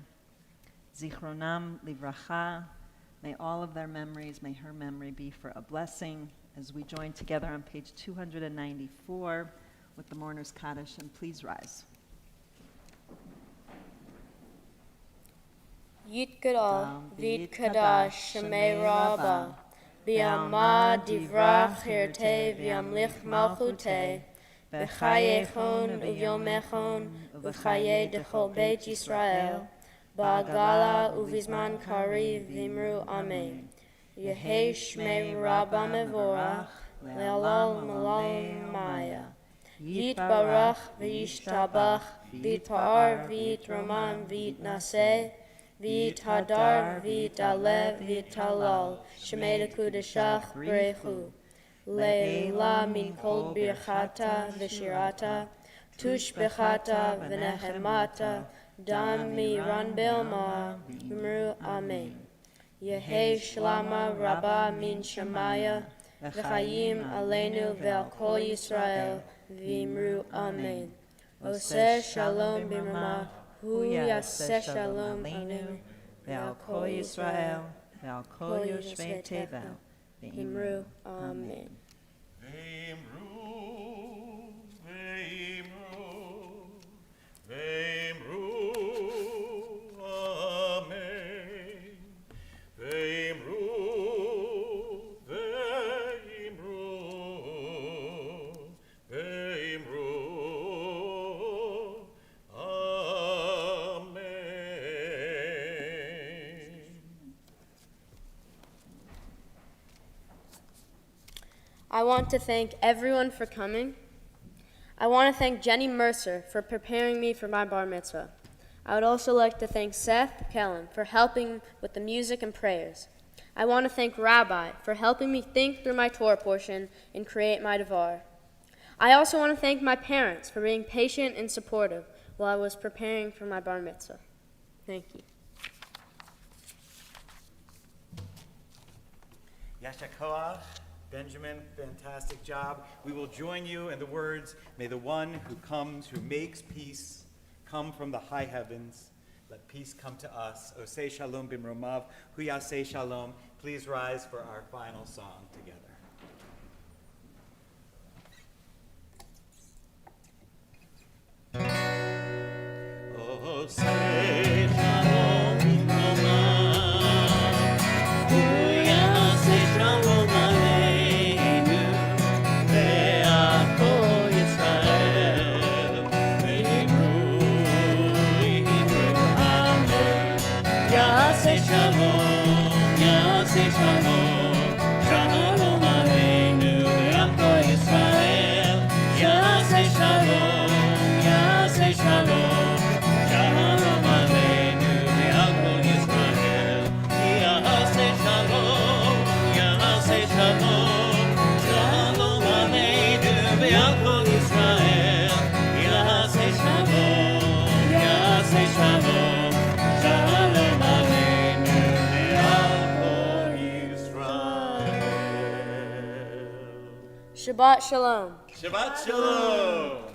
Zichronam Livracha. May all of their memories, may her memory be for a blessing as we join together on page 294 with the Mourner's Kaddish, and please rise. Yit Gadol, Vid Kadash, Shemei Rabbah, Bi'amad divrach hirtei v'yamlich malchutei v'chayechon u'yomechon v'chayei dechol Beit Yisrael ba'agala u'vizman kariv v'imru amen. Yehei shmei Rabbah mevorach le'alal malal maya. Yitbarach v'yishtabach v'yitpa'ar v'yitroman v'yitnaseh V'yithadar, v'yitalev, v'yitalal, Shemei Lekudeshach B'rechu, Le'ila min kol birchata v'shirata, tushbechata v'nehemata, dam miran bilma, v'mru amen. Yehi shlama rabba min shamaya, v'chayim aleinu ve'al kol Yisrael, v'imru amen. Oseh shalom b'mama, hu yaseh shalom aleinu, ve'al kol Yisrael, ve'al kol yoshvei tevel, v'imru amen. I want to thank everyone for coming. I want to thank Jenny Mercer for preparing me for my bar mitzvah. I would also like to thank Seth Kellen for helping with the music and prayers. I want to thank Rabbi for helping me think through my Torah portion and create my Devar. I also want to thank my parents for being patient and supportive while I was preparing for my bar mitzvah. Thank you. Yasher Koach, Benjamin, fantastic job. We will join you in the words, may the one who comes, who makes peace, come from the high heavens. Let peace come to us. Oseh shalom bimromav, hu yaseh shalom. Please rise for our final song together. Oseh shalom bimromav, hu yaseh shalom aleinu, ve'al kol Yisrael, v'imru amen. Yaseh shalom, yaseh shalom, shalom aleinu, ve'al kol Yisrael. Yaseh shalom, yaseh shalom, shalom aleinu, ve'al kol Yisrael. Yaseh shalom, yaseh shalom, shalom aleinu, ve'al kol Yisrael. Yaseh shalom, yaseh shalom, shalom aleinu, ve'al kol Yisrael. Shabbat shalom. Shabbat shalom.